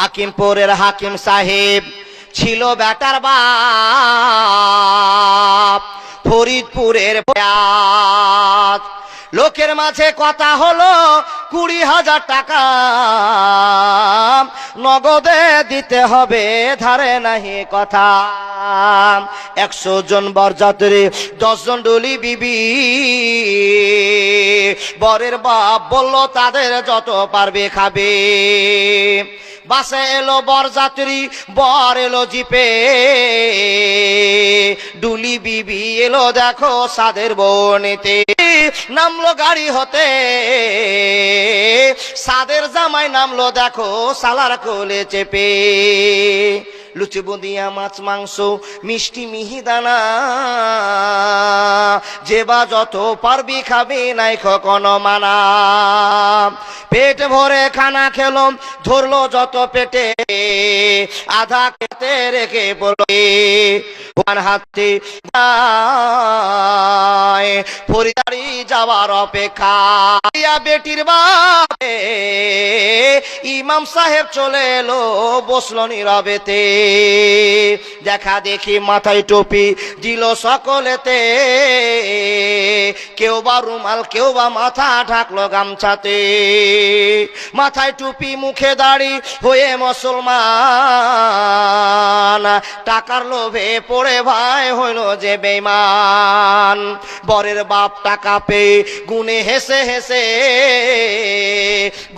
হাকিমপুরের হাকিম সাহেব ছিল বেটার বাপ, ফরিদপুরের বয়াত। লোকের মাঝে কথা হলো 20,000 টাকা নগদে দিতে হবে, ধারে নাহি কথা। 100 জন বরযাত্রী, 10 জন ডুলি বিবি। বরের বাপ বলল তাদের যত পারবে খাবে। বাসে এলো বরযাত্রী, বর এলো জিপে, ডুলি বিবি এলো দেখো সাদের বনেতে। নামলো গাড়ি হতে, সাদের জামাই নামলো দেখো সালার কোলে চেপে। লুচি বুঁদিয়া, মাছ মাংস, মিষ্টি মিহিদানা, যে বা যত পারবি খাবি, নাই কখনো মানা। পেট ভরে খানা খেলো, ধরলো যত পেটে, আধা খেতে রেখে বলে হাতে ফরিদারি যাওয়ার অপেক্ষা। বেটির বাপে ইমাম সাহেব চলে এলো, বসলো নীরবেতে। দেখা দেখি মাথায় টুপি দিল সকলেতে, কেউ বা রুমাল, কেউ বা মাথা ঢাকলো গামছাতে। মাথায় টুপি, মুখে দাড়ি, হয়ে মুসলমান, টাকার লোভে পড়ে ভাই হইল যে বেঈমান। বরের বাপ টাকা পেয়ে গুনে হেসে হেসে,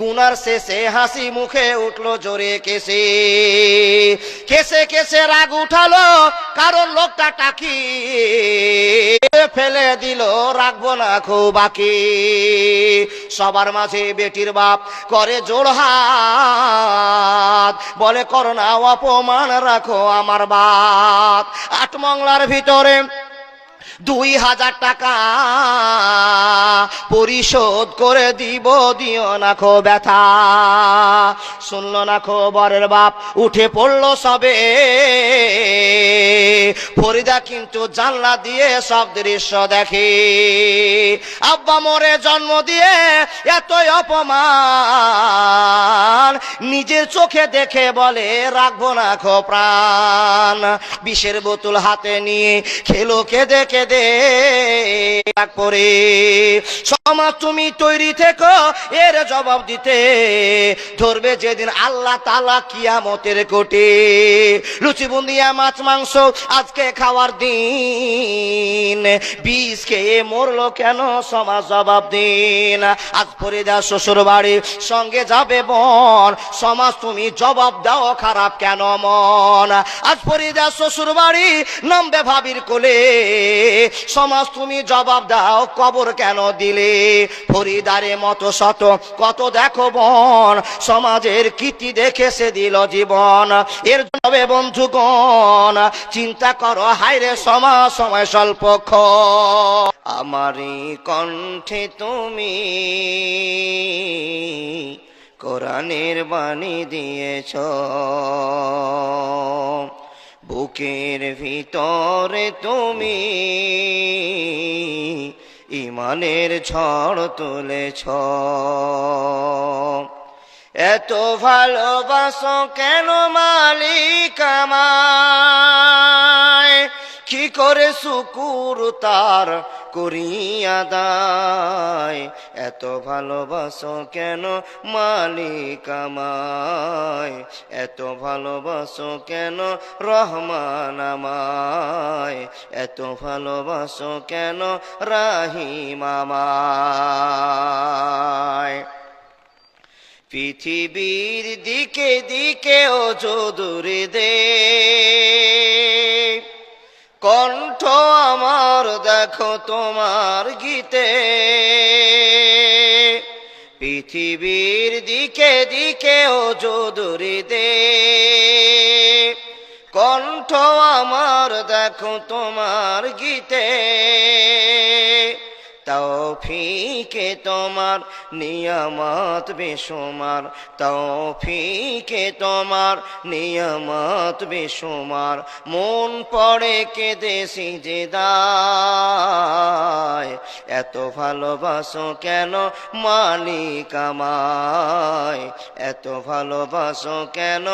গুনার শেষে হাসি মুখে উঠলো জোরে কেসে। কেসে কেসে রাগ উঠালো, কারণ লোকটা টাকি ফেলে দিল, রাখবো না খুব বাকি। সবার মাঝে বেটির বাপ করে জোড়হাত, বলে করো না অপমান, রাখো আমার বাত। 8 মংলার ভিতরে 2,000 টাকা পরিশোধ করে দিব, দিও না খো ব্যথা। শুনলো না খো বরের বাপ, উঠে পড়লো সবে। ফরিদা কিন্তু জানলা দিয়ে সব দৃশ্য দেখে। আব্বা মোরে জন্ম দিয়ে এতই অপমান, নিজের চোখে দেখে বলে রাখবো না খো প্রাণ। বিষের বোতল হাতে নিয়ে খেলো কেঁদে কেঁদে করে। সমাজ তুমি তৈরি থেকো এর জবাব দিতে, ধরবে যেদিন আল্লাহ তাআলা কিয়ামতের কোটে। লুচি বুন্দিয়া, মাছ মাংস আজকে খাওয়ার দিন, বিষ খেয়ে মরলো কেন সমাজ জবাব দিন। আজ ফরিদা শ্বশুর বাড়ি, সঙ্গে যাবে বোন, সমাজ তুমি জবাব দাও খারাপ কেন মন। আজ ফরিদা শ্বশুর বাড়ি, নামবে ভাবির কোলে, সমাজ তুমি জবাব দাও কবর কেন দিলে। ফরিদারে মতো শত কত দেখো বোন, সমাজের কীর্তি দেখে সে দিল জীবন। এর জন্য বন্ধুগণ চিন্তা করো, হায়রে সমাজ সময় স্বল্পক্ষণ। আমারই কণ্ঠে তুমি কোরআনের বাণী দিয়েছ, বুকের ভিতরে তুমি ইমানের ঝড় তুলেছ। এত ভালোবাসো কেন মালিক আমায়, কি করে শুকুর তার করি আদায়। এত ভালোবাসো কেন মালিক আমায়, এত ভালোবাসো কেন রহমান আমায়, এত ভালোবাসো কেন রাহিম আমায়। পৃথিবীর দিকে দিকে ও দূরে দে, কণ্ঠ আমার দেখো তোমার গীতে। পৃথিবীর দিকে দিকে ও দূরে দে, কণ্ঠ আমার দেখো তোমার গীতে। তৌফিকে তোমার নিয়ামত বেশুমার, তৌফিকে তোমার নিয়ামত বেশুমার। মন পড়ে কেঁদে সিজদায়, এত ভালোবাসো কেন মালিক আমায়, এত ভালোবাসো কেন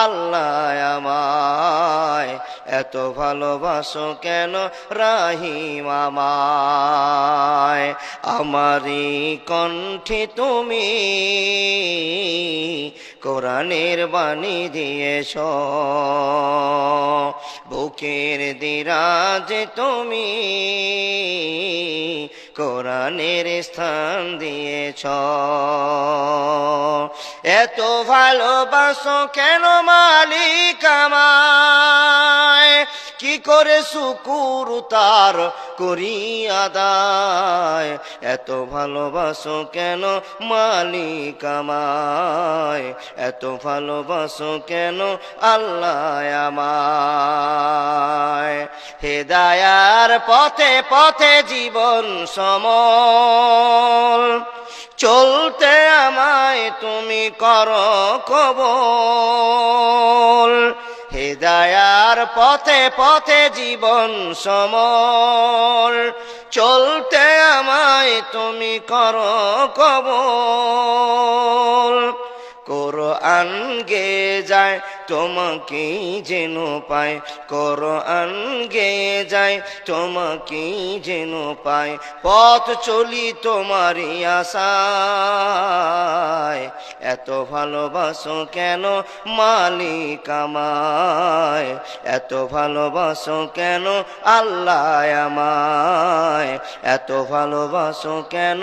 আল্লাহ আমায়, এত ভালোবাসো কেন রাহিম আমায়। আমারি কণ্ঠে তুমি কোরআনের বাণী দিয়েছ, বুকের দিরাজে তুমি কোরআনের স্থান দিয়েছ। এত ভালোবাসো কেন মালিক আমায়, কি করে শুকুর তার করি আদায়। এত ভালোবাসো কেন মালিক আমায়, এত ভালোবাসো কেন আল্লাহ আমায়। হেদায়ার পথে পথে জীবন সমল, চলতে আমায় তুমি করো কবুল। হেদায়ার পথে পথে জীবন সমল, চলতে আমায় তুমি করো কবুল। কোরআন গে যায় তোমাকেই যেন পায়, কোরআন গে যায় তোমাকেই যেন পায়। পথ চলি তোমারই আশায়, এত ভালোবাসো কেন মালিক আমায়, এত ভালোবাসো কেন আল্লাহ আমায়, এত ভালোবাসো কেন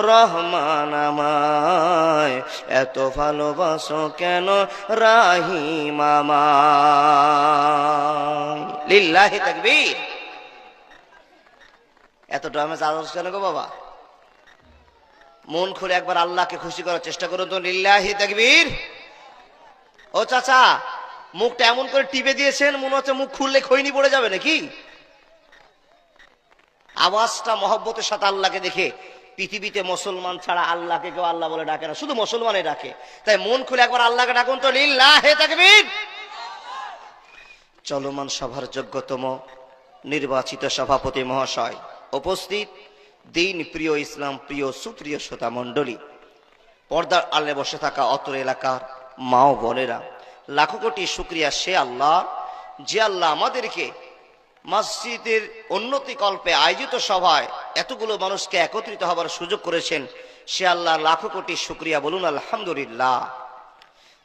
রহমান আমায়, এত ভালোবাসো কেন রাহিম আমায়। লিল্লাহি তাকবীর। এত ড্রামে আওয়াজ কেন গো বাবা? মন খুলে একবার আল্লাহকে খুশি করার চেষ্টা করুন তো। লিল্লাহি তাকবীর। ও চাচা, মুখটা এমন করে টিপে দিয়েছেন মনে হচ্ছে মুখ খুললে খৈনি পড়ে যাবে নাকি। আওয়াজটা মহব্বতের সাথে আল্লাহকে দেখে। পৃথিবীতে মুসলমান ছাড়া আল্লাহকে কেউ আল্লাহ বলে ডাকে না, শুধু মুসলমানই ডাকে। তাই মন খুলে একবার আল্লাহকে ডাকুন তো। লিল্লাহি তাকবীর। চলমান সভার যোগ্যতম নির্বাচিত সভাপতি মহাশয়, উপস্থিত দিন প্রিয়, ইসলাম প্রিয়, সুপ্রিয় শ্রোতা মণ্ডলী, পর্দার আড়ালে বসে থাকা অত্র এলাকার মা ও বোনেরা, লাখো কোটি শুকরিয়া সে আল্লাহ, যে আল্লাহ আমাদেরকে মসজিদের উন্নতি কল্পে আয়োজিত সভায় এতগুলো মানুষকে একত্রিত হবার সুযোগ করেছেন। সে আল্লাহ লাখো কোটি শুকরিয়া, বলুন আলহামদুলিল্লাহ।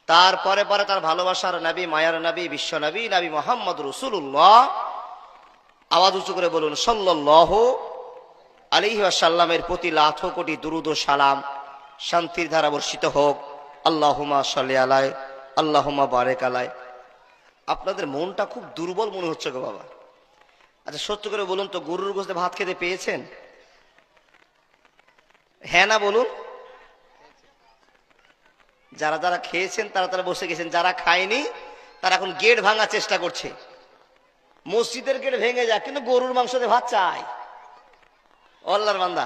তারপরে পরে তার ভালোবাসার নবী, মায়ার নবী, বিশ্ব নবী, নবী মুহাম্মদ রাসূলুল্লাহ, আওয়াজ উঁচু করে বলুন সাল্লাল্লাহু আলাইহি ওয়াসাল্লামের প্রতি লাখো কোটি দুরূদ ও সালাম, শান্তির ধারা বর্ষিত হোক। আল্লাহুম্মা সাল্লি আলাই, আল্লাহুম্মা বারিক আলাই। আপনাদের মনটা খুব দুর্বল মনে হচ্ছে গো বাবা। আচ্ছা সত্য করে বলুন তো, গরুর গোশতে ভাত খেতে পেয়েছেন? হ্যাঁ না বলুন। যারা যারা খেয়েছেন তারা তারা বসে গেছেন, যারা খায়নি তারা এখন গেট ভাঙার চেষ্টা করছে। মসজিদের গেট ভেঙে যায় কিন্তু গরুর মাংস দিয়ে ভাত চাই। আল্লাহর বান্দা,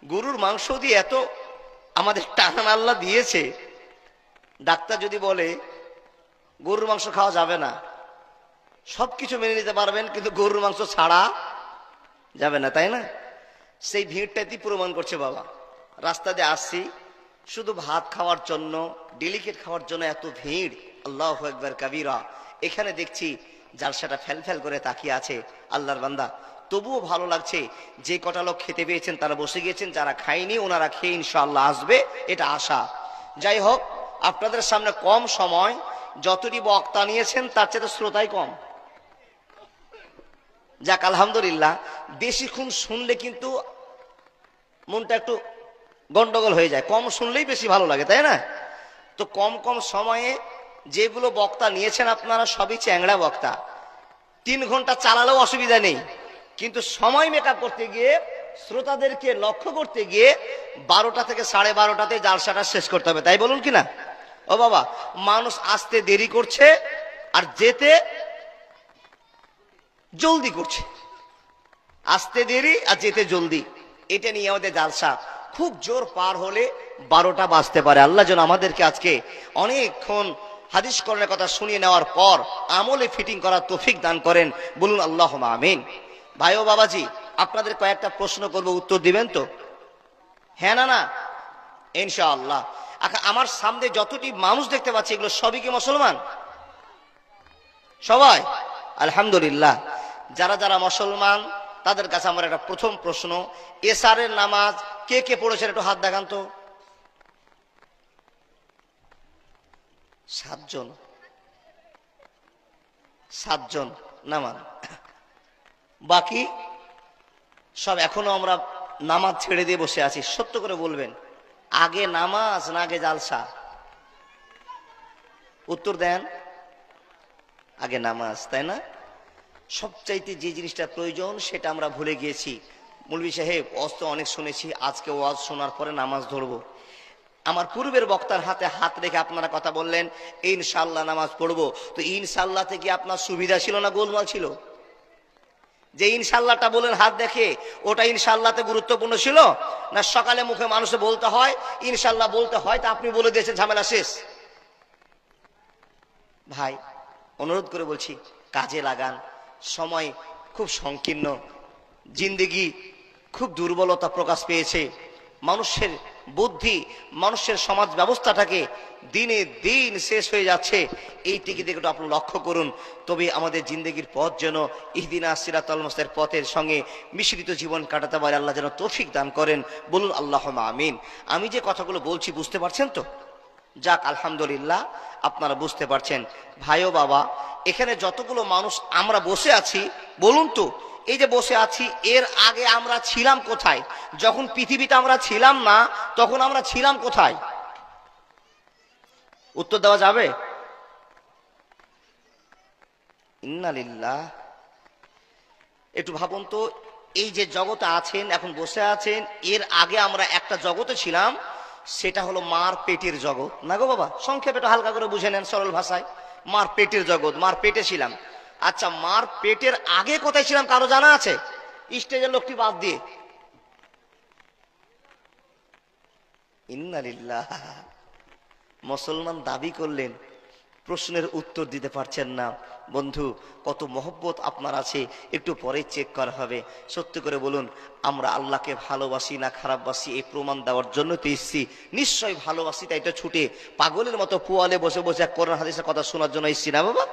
গরুর মাংস দিয়ে এত আমাদের টান আল্লাহ দিয়েছে, ডাক্তার যদি বলে গরুর মাংস খাওয়া যাবে না, সবকিছু মেনে নিতে পারবেন কিন্তু গরুর মাংস ছাড়া যাবে না, তাই না? সেই ভিড়টাই প্রমাণ করছে বাবা। রাস্তা দিয়ে আসছি শুধু ভাত খাওয়ার জন্য, ডেলিকেট খাওয়ার জন্য এত ভিড়, আল্লাহু আকবার কাবীরা। এখানে দেখছি জালসাটা ফেল ফেল করে তাকিয়ে আছে আল্লাহর বান্দা। তবুও ভালো লাগছে, যে কটা লোক খেতে পেয়েছেন তারা বসে গিয়েছেন, যারা খায়নি ওনারা খেয়ে ইনশাআল্লাহ আসবে, এটা আশা। যাই হোক, আপনাদের সামনে কম সময়, যতটি বক্তা নিয়েছেন তার চেয়ে শ্রোতাই কম। যাক আলহামদুলিল্লাহ। বেশিক্ষণ শুনলে কিন্তু মনটা একটু গন্ডগোল হয়ে যায়, কম শুনলেই বেশি ভালো লাগে, তাই না? তো কম কম সময়ে যেগুলো বক্তা নিয়েছেন আপনারা সবই চ্যাংড়া বক্তা। 3 ঘন্টা চালালেও অসুবিধা নেই, কিন্তু সময় মেকআপ করতে গিয়ে, শ্রোতাদেরকে লক্ষ্য করতে গিয়ে 12টা থেকে 12:30তে জালসাটা শেষ করতে হবে, তাই বলুন কিনা? ও বাবা, মানুষ আসতে দেরি করছে আর যেতে জলদি করছে। আসতে দেরি আর যেতে জলদি। এটা নিয়ে আমাদের জালসা খুব জোর পার হলে 12টা বাজতে পারে। আল্লাহ যেন আমাদেরকে আজকে অনেকক্ষণ হাদিস কোরআনের কথা শুনিয়ে নেওয়ার পর আমলে ফিটিং করার তৌফিক দান করেন, বলুন আল্লাহুম্মা আমিন। ভাই ও বাবাজি, আপনাদের কয়েকটা প্রশ্ন করব, উত্তর দিবেন তো? হ্যাঁ না না? ইনশাআল্লাহ। আমার সামনে যতটি মানুষ দেখতে পাচ্ছি এগুলো সবই কি মুসলমান? সবাই? আলহামদুলিল্লাহ। যারা যারা মুসলমান তাদের কাছে আমার একটা প্রথম প্রশ্ন, এশারের নামাজ কে কে পড়েছেন একটু হাত দেখান তো। 7 জন নামাজ, বাকি সব এখনো আমরা নামাজ ছেড়ে দিয়ে বসে আছি। সত্য করে বলবেন, আগে নামাজ না আগে জালসা? উত্তর দেন। আগে নামাজ, তাই না? সবচাইতে যে জিনিসটা প্রয়োজন সেটা আমরা ভুলে গিয়েছি। মৌলভী সাহেব ওয়াজ তো অনেক শুনেছি, আজকে ওয়াজ শোনার পরে নামাজ ধরবো। আমার পূর্বের বক্তার হাতে হাত রেখে আপনারা কথা বললেন ইনশাআল্লাহ নামাজ পড়বো। তো ইনশাআল্লাহ থেকে আপনার সুবিধা ছিল না গোলমাল ছিল? যে ইনশাআল্লাহটা বলেন হাত দেখে, ওটা ইনশাআল্লাহতে গুরুত্বপূর্ণ ছিল না? সকালে মুখে মানুষে বলতে হয় ইনশাআল্লাহ বলতে হয়, তা আপনি বলে দিয়েছেন ঝামেলা শেষ। ভাই অনুরোধ করে বলছি, কাজে লাগান। সময় খুব সংকীর্ণ, জিন্দেগি খুব দুর্বলতা প্রকাশ পেয়েছে। মানুষের বুদ্ধি, মানুষের সমাজ ব্যবস্থাটাকে দিনে দিন শেষ হয়ে যাচ্ছে। এই দিকে একটু আপনি লক্ষ্য করুন, তবে আমাদের জিন্দেগির পথ যেন ইহদিনাস সিরাতাল মুস্তাকিম পথের সঙ্গে মিশ্রিত জীবন কাটাতে পারে। আল্লাহ যেন তৌফিক দান করেন, বলুন আল্লাহুম্মা আমিন। আমি যে কথাগুলো বলছি বুঝতে পারছেন তো? যাক আলহামদুলিল্লাহ, আপনারা বুঝতে পারছেন। ভাই ও বাবা, এখানে যতগুলো মানুষ আমরা বসে আছি, বলুন তো এই যে বসে আছি এর আগে আমরা ছিলাম কোথায়? যখন পৃথিবীতে আমরা ছিলাম না তখন আমরা ছিলাম কোথায়? উত্তর দেওয়া যাবে? ইন্না লিল্লাহ। একটু ভাবুন তো, এই যে জগতে আছেন, এখন বসে আছেন, এর আগে আমরা একটা জগতে ছিলাম, সেটা হলো মার পেটের জগৎ। না গো বাবা, সংক্ষেপে একটু হালকা করে বুঝে নেন সরল ভাষায়। মার পেটের জগৎ, মার পেটে ছিলাম। আচ্ছা, মার পেটের আগে কোথায় ছিলাম কারো জানা আছে? স্টেজের লোকটি বাদ দিয়ে। ইন্না লিল্লাহ। মুসলমান দাবি করলেন, প্রশ্নের উত্তর দিতে পারছেন না। বন্ধু, কত মহব্বত আপনার আছে একটু পরে চেক করা হবে। সত্যি করে বলুন, আমরা আল্লাহকে ভালোবাসি না খারাপবাসি এই প্রমাণ দেওয়ার জন্য তো এসেছি। নিশ্চয়ই ভালোবাসি, তাই তো ছুটে পাগলের মতো পোয়ালে বসে বসে কোরআন হাদিসের কথা শোনার জন্য এসেছি না বাবা?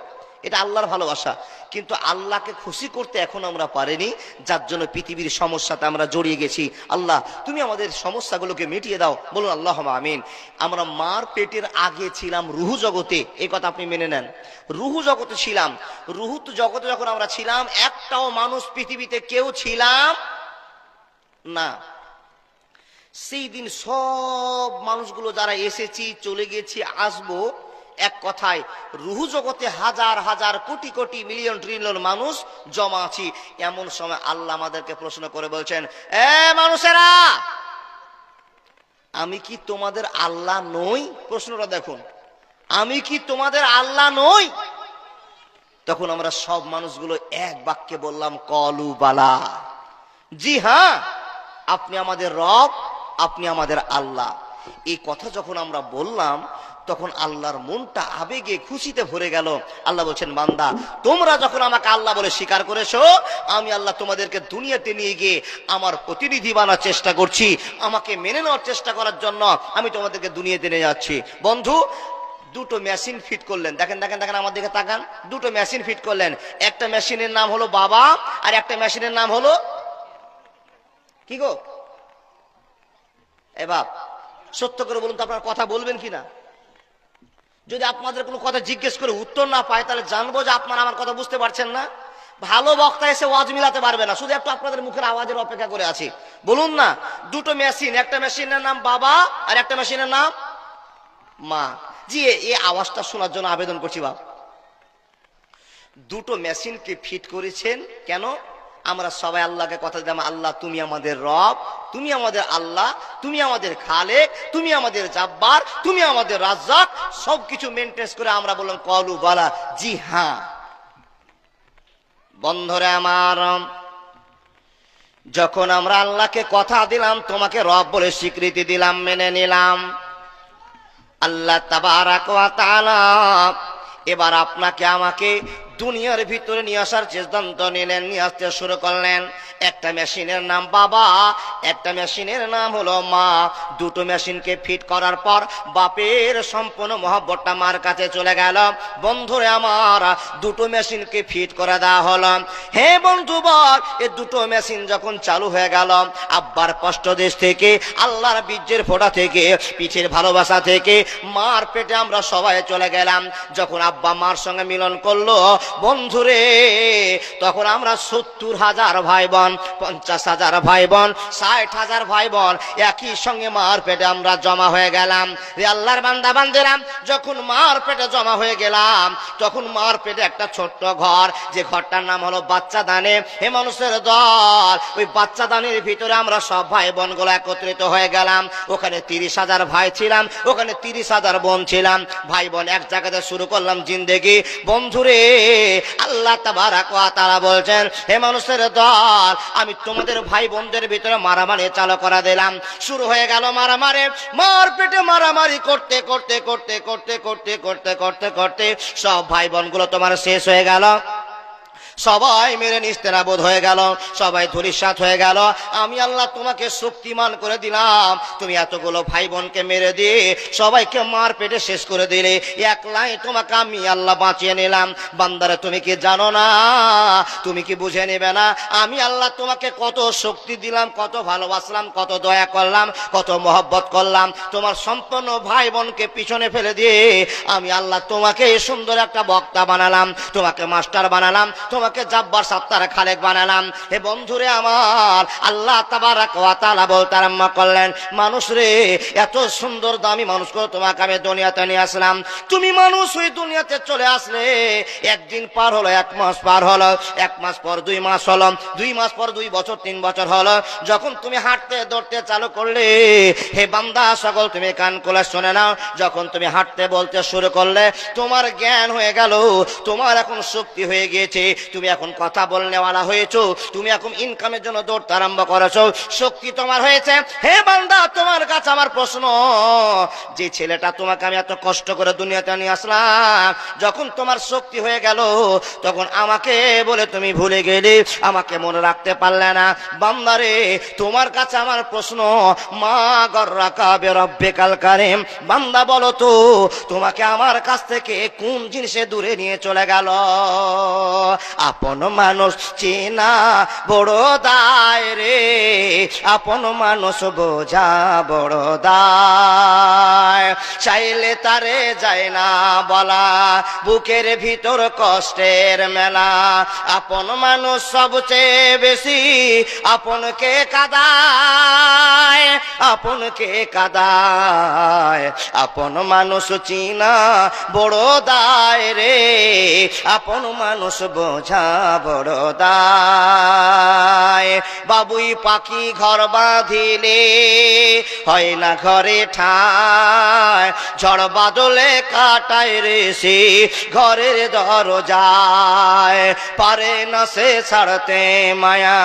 এটা আল্লাহর ভালোবাসা। কিন্তু আল্লাহকে খুশি করতে এখন আমরা পারিনি, যার জন্য পৃথিবীর সমস্যাতে আমরা জড়িয়ে গেছি। আল্লাহ তুমি আমাদের সমস্যাগুলোকে মিটিয়ে দাও, বলুন আল্লাহুম্মা আমিন। আমরা মার পেটের আগে ছিলাম রুহু জগতে, এই কথা আপনি মেনে নেন। রুহু জগতে ছিলাম। রুহু জগতে যখন আমরা ছিলাম, একটাও মানুষ পৃথিবীতে কেউ ছিলাম না। সেই দিন সব মানুষগুলো যারা এসেছি, চলে গেছি, আসবো, এক কথায় রুহু জগতে হাজার হাজার কোটি কোটি মিলিয়ন ট্রিলিয়ন মানুষ জমা আছি। এমন সময় আল্লাহ আমাদেরকে প্রশ্ন করে বলছেন, এ মানুষেরা, আমি কি তোমাদের আল্লাহ নই? প্রশ্নটা দেখুন, আমি কি তোমাদের আল্লাহ নই? তখন আমরা সব মানুষগুলো এক বাক্যে বললাম, কলু বালা, জি হ্যাঁ, আপনি আমাদের রব, আপনি আমাদের আল্লাহ। এই কথা যখন আমরা বললাম, তখন আল্লাহর মনটা আবেগে খুশিতে ভরে গেল। আল্লাহ বলছেন, বান্দা, তোমরা যখন আমাকে আল্লাহ বলে স্বীকার করেছো, আমি আল্লাহ তোমাদেরকে দুনিয়াতে নিয়ে গিয়ে আমার প্রতিনিধি বানার চেষ্টা করছি। আমাকে মেনে নেওয়ার চেষ্টা করার জন্য আমি তোমাদেরকে দুনিয়াতে নিয়ে যাচ্ছি। বন্ধু, দুটো মেশিন ফিট করলেন, দেখেন দেখেন দেখেন, আমার দিকে তাকান। দুটো মেশিন ফিট করলেন, একটা মেশিনের নাম হলো বাবা, আর একটা মেশিনের নাম হলো কি গো? এ বাপ, সত্য করে বলুন তো, আপনার কথা বলবেন কিনা? যদি আপনাদের কোনো কথা জিজ্ঞেস করে উত্তর না পায়, তাহলে জানবো যে আপনারা আমার কথা বুঝতে পারছেন না। ভালো বক্তা এসে ওয়াজ মিলাতে পারবে না, শুধু একটু আপনাদের মুখের আওয়াজের অপেক্ষা করে আছি। বলুন না, দুটো মেশিন, একটা মেশিনের নাম বাবা আর একটা মেশিনের নাম মা। জি, এই আওয়াজটা শোনার জন্য আবেদন করছি বাপ। দুটো মেশিনকে ফিট করেছেন কেন? আমরা সবাই আল্লাহকে কথা দিলাম, আল্লাহ তুমি আমাদের রব, তুমি আমাদের আল্লাহ, তুমি আমাদের খালেক, তুমি আমাদের জাব্বার, তুমি আমাদের রাজ্জাক। সবকিছু মেনটেন করে আমরা বললাম কলু বালা, জি হ্যাঁ। বন্ধুরে আমার, যখন আমরা আল্লাহকে কথা দিলাম, তোমাকে রব বলে স্বীকৃতি দিলাম, মেনে নিলাম, আল্লাহ তাবারাক ওয়া তাআলা এবার আপনাকে আমাকে দুনিয়ার ভিতরে নিয়ে আসার সিদ্ধান্ত নিলেন, নিয়ে আসতে শুরু করলেন। একটা মেশিনের নাম বাবা, একটা মেশিনের নাম হলো মা। দুটো মেশিনকে ফিট করার পর বাপের সম্পূর্ণ মহব্বতটা মার কাছে চলে গেল। বন্ধুরে আমার, দুটো মেশিনকে ফিট করে দেওয়া হলো। হে বন্ধু বল, এই দুটো মেশিন যখন চালু হয়ে গেল, আব্বার কষ্ট দেশ থেকে, আল্লাহর বীর্যের ফোঁটা থেকে, পিঠের ভালোবাসা থেকে মার পেটে আমরা সবাই চলে গেলাম। যখন আব্বা মার সঙ্গে মিলন করলো বন্ধুরে, তখন আমরা 70,000 ভাই বোন, 50,000 ভাই বোন, 60,000 ভাই বোন একই সঙ্গে মার পেটে আমরা জমা হয়ে গেলাম। রে আল্লাহর বান্দা বান্দেরাম, যখন মার পেটে জমা হয়ে গেলাম, তখন মার পেটে একটা ছোট্ট ঘর, যে ঘরটার নাম হলো বাচ্চা দানে। হে মানুষের দল, ওই বাচ্চা দানের ভিতরে আমরা সব ভাই বোন গুলো একত্রিত হয়ে গেলাম। ওখানে 30,000 ভাই ছিলাম, ওখানে 30,000 বোন ছিলাম। ভাই বোন এক জায়গাতে শুরু করলাম জিন্দেগি। বন্ধুরে, আল্লাহ তাবারাক ওয়া তাআলা বলছেন, হে মানুষের দল, আমি তোমাদের ভাই বোনদের ভিতরে মারামারি চালু করে দিলাম। শুরু হয়ে গেল মারামারি, মার পেটে মারামারি করতে করতে করতে করতে করতে করতে করতে করতে সব ভাই বোনগুলো তোমার শেষ হয়ে গেল। সবাই মেরে নিস্তেনাবোধ হয়ে গেল, সবাই ধূলিসাৎ হয়ে গেল। আমি আল্লাহ তোমাকে শক্তিমান করে দিলাম, তুমি এতগুলো ভাই বোনকে মেরে দিয়ে সবাইকে মার পেটে শেষ করে দিলে, একলাই তোমাকে আমি আল্লাহ বাঁচিয়ে নিলাম। বান্দারে, তুমি কি জানো না, তুমি কি বুঝে নেবে না, আমি আল্লাহ তোমাকে কত শক্তি দিলাম, কত ভালোবাসলাম, কত দয়া করলাম, কত মহব্বত করলাম। তোমার সম্পূর্ণ ভাই বোনকে পিছনে ফেলে দিয়ে আমি আল্লাহ তোমাকে সুন্দর একটা বক্তা বানালাম, তোমাকে মাস্টার বানালাম, তোমাকে জাব্বার সাত্তার খালেক বানালাম। হে বন্ধুরে আমার, আল্লাহ তাবারাক ওয়া তাআলা বলতে আরম্ভ করলেন, মানুষ রে, এত সুন্দর দামি মানুষ করে তোমাকে আমি দুনিয়াতে নিয়ে আসলাম। তুমি মানুষ ওই দুনিয়াতে চলে আসলে, একদিন পার হলো, 1 মাস পার হলো, 1 মাস পর 2 মাস হলো, 2 মাস পর 2 বছর, 3 বছর হলো। যখন তুমি হাঁটতে দৌড়তে চালু করলে, হে বান্দা সকল তুমি কান খুলে শুনে নাও, যখন তুমি হাঁটতে বলতে শুরু করলে, তোমার জ্ঞান হয়ে গেল, তোমার এখন শক্তি হয়ে গিয়েছে, তুমি এখন কথা বলনেওয়ালা হয়েছো, তুমি এখন ইনকামের জন্য দৌড়তে আরম্ভ করেছো, শক্তি তোমার হয়েছে। হে বান্দা, তোমার কাছে আমার প্রশ্ন, যে ছেলেটা তোমাকে আমি এত কষ্ট করে দুনিয়াতে নিয়ে আসলাম, যখন তোমার শক্তি হয়ে গেল, তখন আমাকে বলে তুমি ভুলে গেলে, আমাকে মনে রাখতে পারলে না। বান্দারে, তোমার কাছে আমার প্রশ্ন, মা গররাকা বিরাব্বিকাল কারীম, বান্দা বলো তো, তোমাকে আমার কাছ থেকে কোন জিনিসে দূরে নিয়ে চলে গেল? আপন মানুষ চেনা বড় দায় রে, আপন মানুষ বোঝা বড় দায়, চাইলে তারে যায় না বলা, বুকের ভিতর কষ্টের মেলা। আপন মানুষ সবচেয়ে বেশি আপনকে কাঁদায়, আপনকে কাঁদায়, আপন মানুষ চিনা বড় দায় রে, আপন মানুষ বোঝা বড় দায়। বাবুই পাখি ঘর বাঁধিলে হয় না ঘরে ঠায়, ঝড় বাদলে কাটায় রে সে ঘরের দরজায়, পারে না সে ছাড়তে মায়া,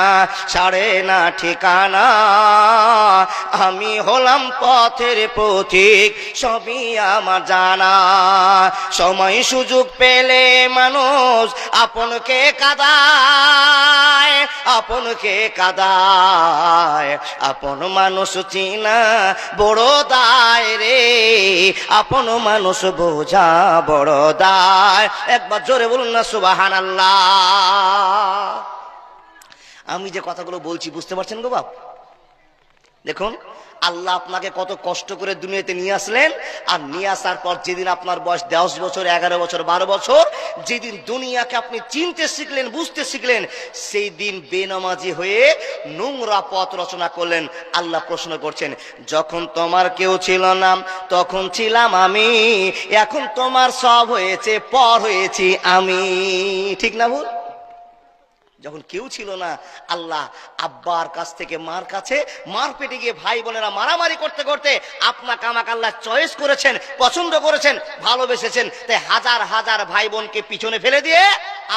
ছাড়ে না ঠিকানা, আমি হলাম পথের পথিক, সবই আমার জানা। সময় সুযোগ পেলে মানুষ আপনকে কাঁদায়, আপনকে কাঁদায়, আপন মানুষ চিনা বড় দায় রে, আপন মানুষ বোঝা বড় দায়। একবার জোরে বলুন না সুবহানাল্লাহ। আমি যে কথাগুলো বলছি বুঝতে পারছেন গো বাপ? দেখুন, আল্লাহ আপনাকে কত কষ্ট করে দুনিয়াতে নিয়ে আসলেন, আর নিয়ে আসার পর যেদিন আপনার বয়স 10 বছর, 11 বছর, 12 বছর, যেদিন দুনিয়াকে আপনি চিনতে শিখলেন, বুঝতে শিখলেন, সেই দিন বেনামাজি হয়ে নোংরা পথ রচনা করলেন। আল্লাহ প্রশ্ন করছেন, যখন তোমার কেউ ছিল না তখন ছিলাম আমি, এখন তোমার সব হয়েছে, পর হয়েছি আমি। ঠিক না ভুল? যখন কেউ ছিল না, আল্লাহ আব্বার কাছ থেকে মার কাছে, মার পেটে গিয়ে ভাই বোনেরা মারামারি করতে করতে আপনাকে আমাকে আল্লাহ চয়েস করেছেন, পছন্দ করেছেন, ভালোবেসেছেন। তাই হাজার হাজার ভাই বোনকে পিছনে ফেলে দিয়ে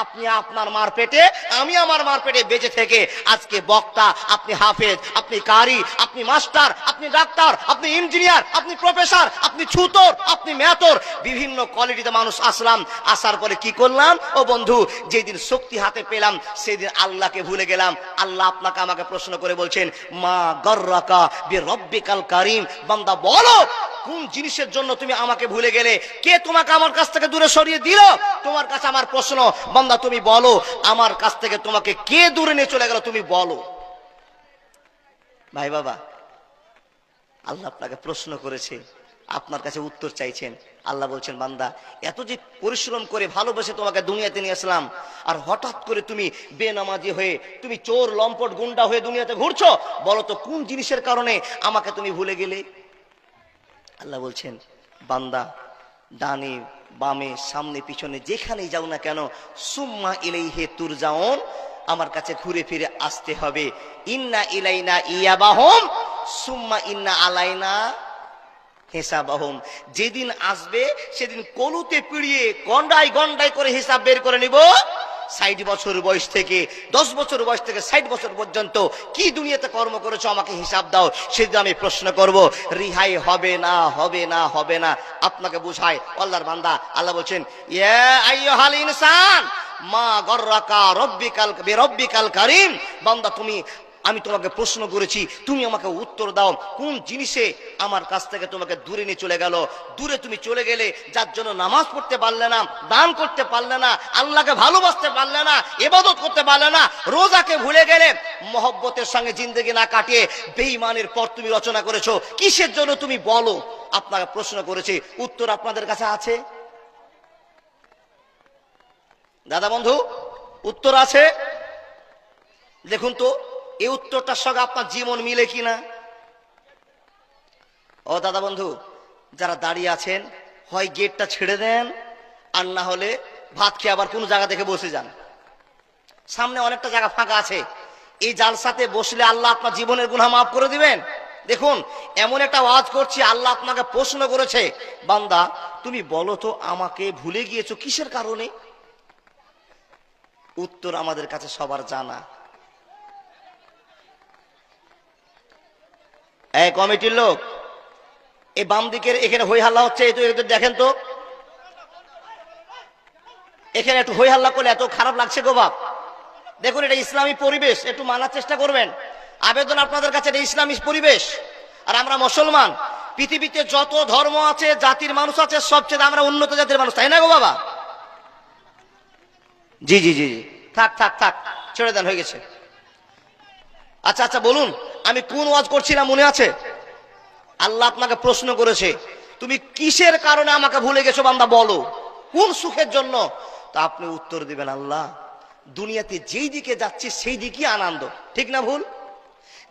আপনি আপনার মার পেটে, আমি আমার মার পেটে বেঁচে থেকে আজকে বক্তা, আপনি হাফেজ, আপনি কারি, আপনি মাস্টার, আপনি ডাক্তার, আপনি ইঞ্জিনিয়ার, আপনি প্রফেসর, আপনি ছুতর, আপনি মেতর, বিভিন্ন কোয়ালিটিতে মানুষ আসলাম। আসার পরে কি করলাম ও বন্ধু? যেদিন শক্তি হাতে পেলাম সেদিন আল্লাহকে ভুলে গেলাম। আল্লাহ আপনাকে আমাকে প্রশ্ন করে বলছেন, মা গর্রাকা বিরব্বিকাল কারীম। বান্দা বলো, কোন জিনিসের জন্য তুমি আমাকে ভুলে গেলে? কে তোমাকে আমার কাছ থেকে দূরে সরিয়ে দিল? তোমার কাছে আমার প্রশ্ন, বান্দা তুমি বলো, আমার কাছ থেকে তোমাকে কে দূরে নিয়ে চলে গেল? তুমি বলো। ভাই বাবা, আল্লাহ আপনাকে প্রশ্ন করেছে, আপনার কাছে উত্তর চাইছেন। আল্লাহ বলছেন, বান্দা এত যে পরিশ্রম করে ভালোবেসে তোমাকে দুনিয়াতে নিয়ে আসলাম, আর হঠাৎ করে তুমি বেনামাজি হয়ে, তুমি চোর লম্পট গুন্ডা হয়ে দুনিয়াতে ঘুরছো, বলো তো কোন জিনিসের কারণে আমাকে তুমি ভুলে গেলে? আল্লাহ বলছেন, বান্দা ডানে বামে সামনে পিছনে যেখানেই যাও না কেন, সুম্মা ইলাইহি তুরজাউন, আমার কাছে ঘুরে ফিরে আসতে হবে। ইন্না ইলাইনা ইয়াবাহুম সুম্মা ইন্না আলাইনা হিসাবাহুম। যেদিন আসবে সেদিন কলুতে পিড়িয়ে গন্ডায় গন্ডায় করে হিসাব বের করে নিব। 60 বছর বয়স থেকে 10 বছর বয়স থেকে 60 বছর পর্যন্ত কি দুনিয়াতে কর্ম করেছো আমাকে হিসাব দাও। সেদিন আমি প্রশ্ন করব, রিহাই হবে না, হবে না, হবে না। আপনাকে বুঝায় আল্লাহর বান্দা। আল্লাহ বলছেন, ইয়া আইয়ুহাল ইনসান মা গর্রাকা রব্বিকাল বিরব্বিকাল কারীম। বান্দা আমি তোমাকে প্রশ্ন করেছি, তুমি আমাকে উত্তর দাও, কোন জিনিসে আমার কাছ থেকে তোমাকে দূরে নিয়ে চলে গেল? দূরে তুমি চলে গেলে যার জন্য নামাজ পড়তে পারলে না, দান করতে পারলে না, আল্লাহকে ভালোবাসতে পারলে না, ইবাদত করতে পারলে না, রোজাকে ভুলে গেলে, মহব্বতের সঙ্গে জিন্দেগি না কাটিয়ে বেঈমানের পথ তুমি রচনা করেছো, কিসের জন্য তুমি বলো? আপনাকে প্রশ্ন করেছি, উত্তর আপনাদের কাছে আছে? দাদা বন্ধু, উত্তর আছে? দেখুন তো এই উত্তরটার সঙ্গে আপনার জীবন মিলে কিনা। ও দাদা বন্ধু, যারা দাঁড়িয়ে আছেন, হয় গেটটা ছেড়ে দেন, আর না হলে ভাত খেয়ে আবার কোন জায়গা দেখে বসে যান। সামনে অনেকটা জায়গা ফাঁকা আছে, এই জালসাতে বসলে আল্লাহ আপনার জীবনের গুনাহ মাফ করে দিবেন। দেখুন, এমন একটা ওয়াজ করছি, আল্লাহ আপনাকে প্রশ্ন করেছে, বান্দা তুমি বলো তো আমাকে ভুলে গিয়েছো কিসের কারণে? উত্তর আমাদের কাছে সবার জানা। এই কমিটির লোক, এই বাম দিকের এখানে হই হাল্লা হচ্ছে, দেখেন তো, এখানে একটু হই হাল্লা করলে এত খারাপ লাগছে গো বাপ। দেখুন, এটা ইসলামী পরিবেশ, একটু মানার চেষ্টা করবেন। আবেদন আপনাদের কাছে, এটা ইসলামী পরিবেশ। আর আমরা মুসলমান, পৃথিবীতে যত ধর্ম আছে, জাতির মানুষ আছে, সবচেয়ে আমরা উন্নত জাতির মানুষ, তাই না গো বাবা? জি জি জি জি, থাক থাক থাক, ছেড়ে দেন, হয়ে গেছে। আচ্ছা আচ্ছা, বলুন আমি কোন ওয়াজ করছিলাম মনে আছে? আল্লাহ আপনাকে প্রশ্ন করেছে, তুমি কিসের কারণে আমাকে ভুলে গেছো বান্দা, বলো কোন সুখের জন্য? তা আপনি উত্তর দিবেন, আল্লাহ দুনিয়াতে যেই দিকে যাচ্ছি সেই দিকই আনন্দ। ঠিক না ভুল?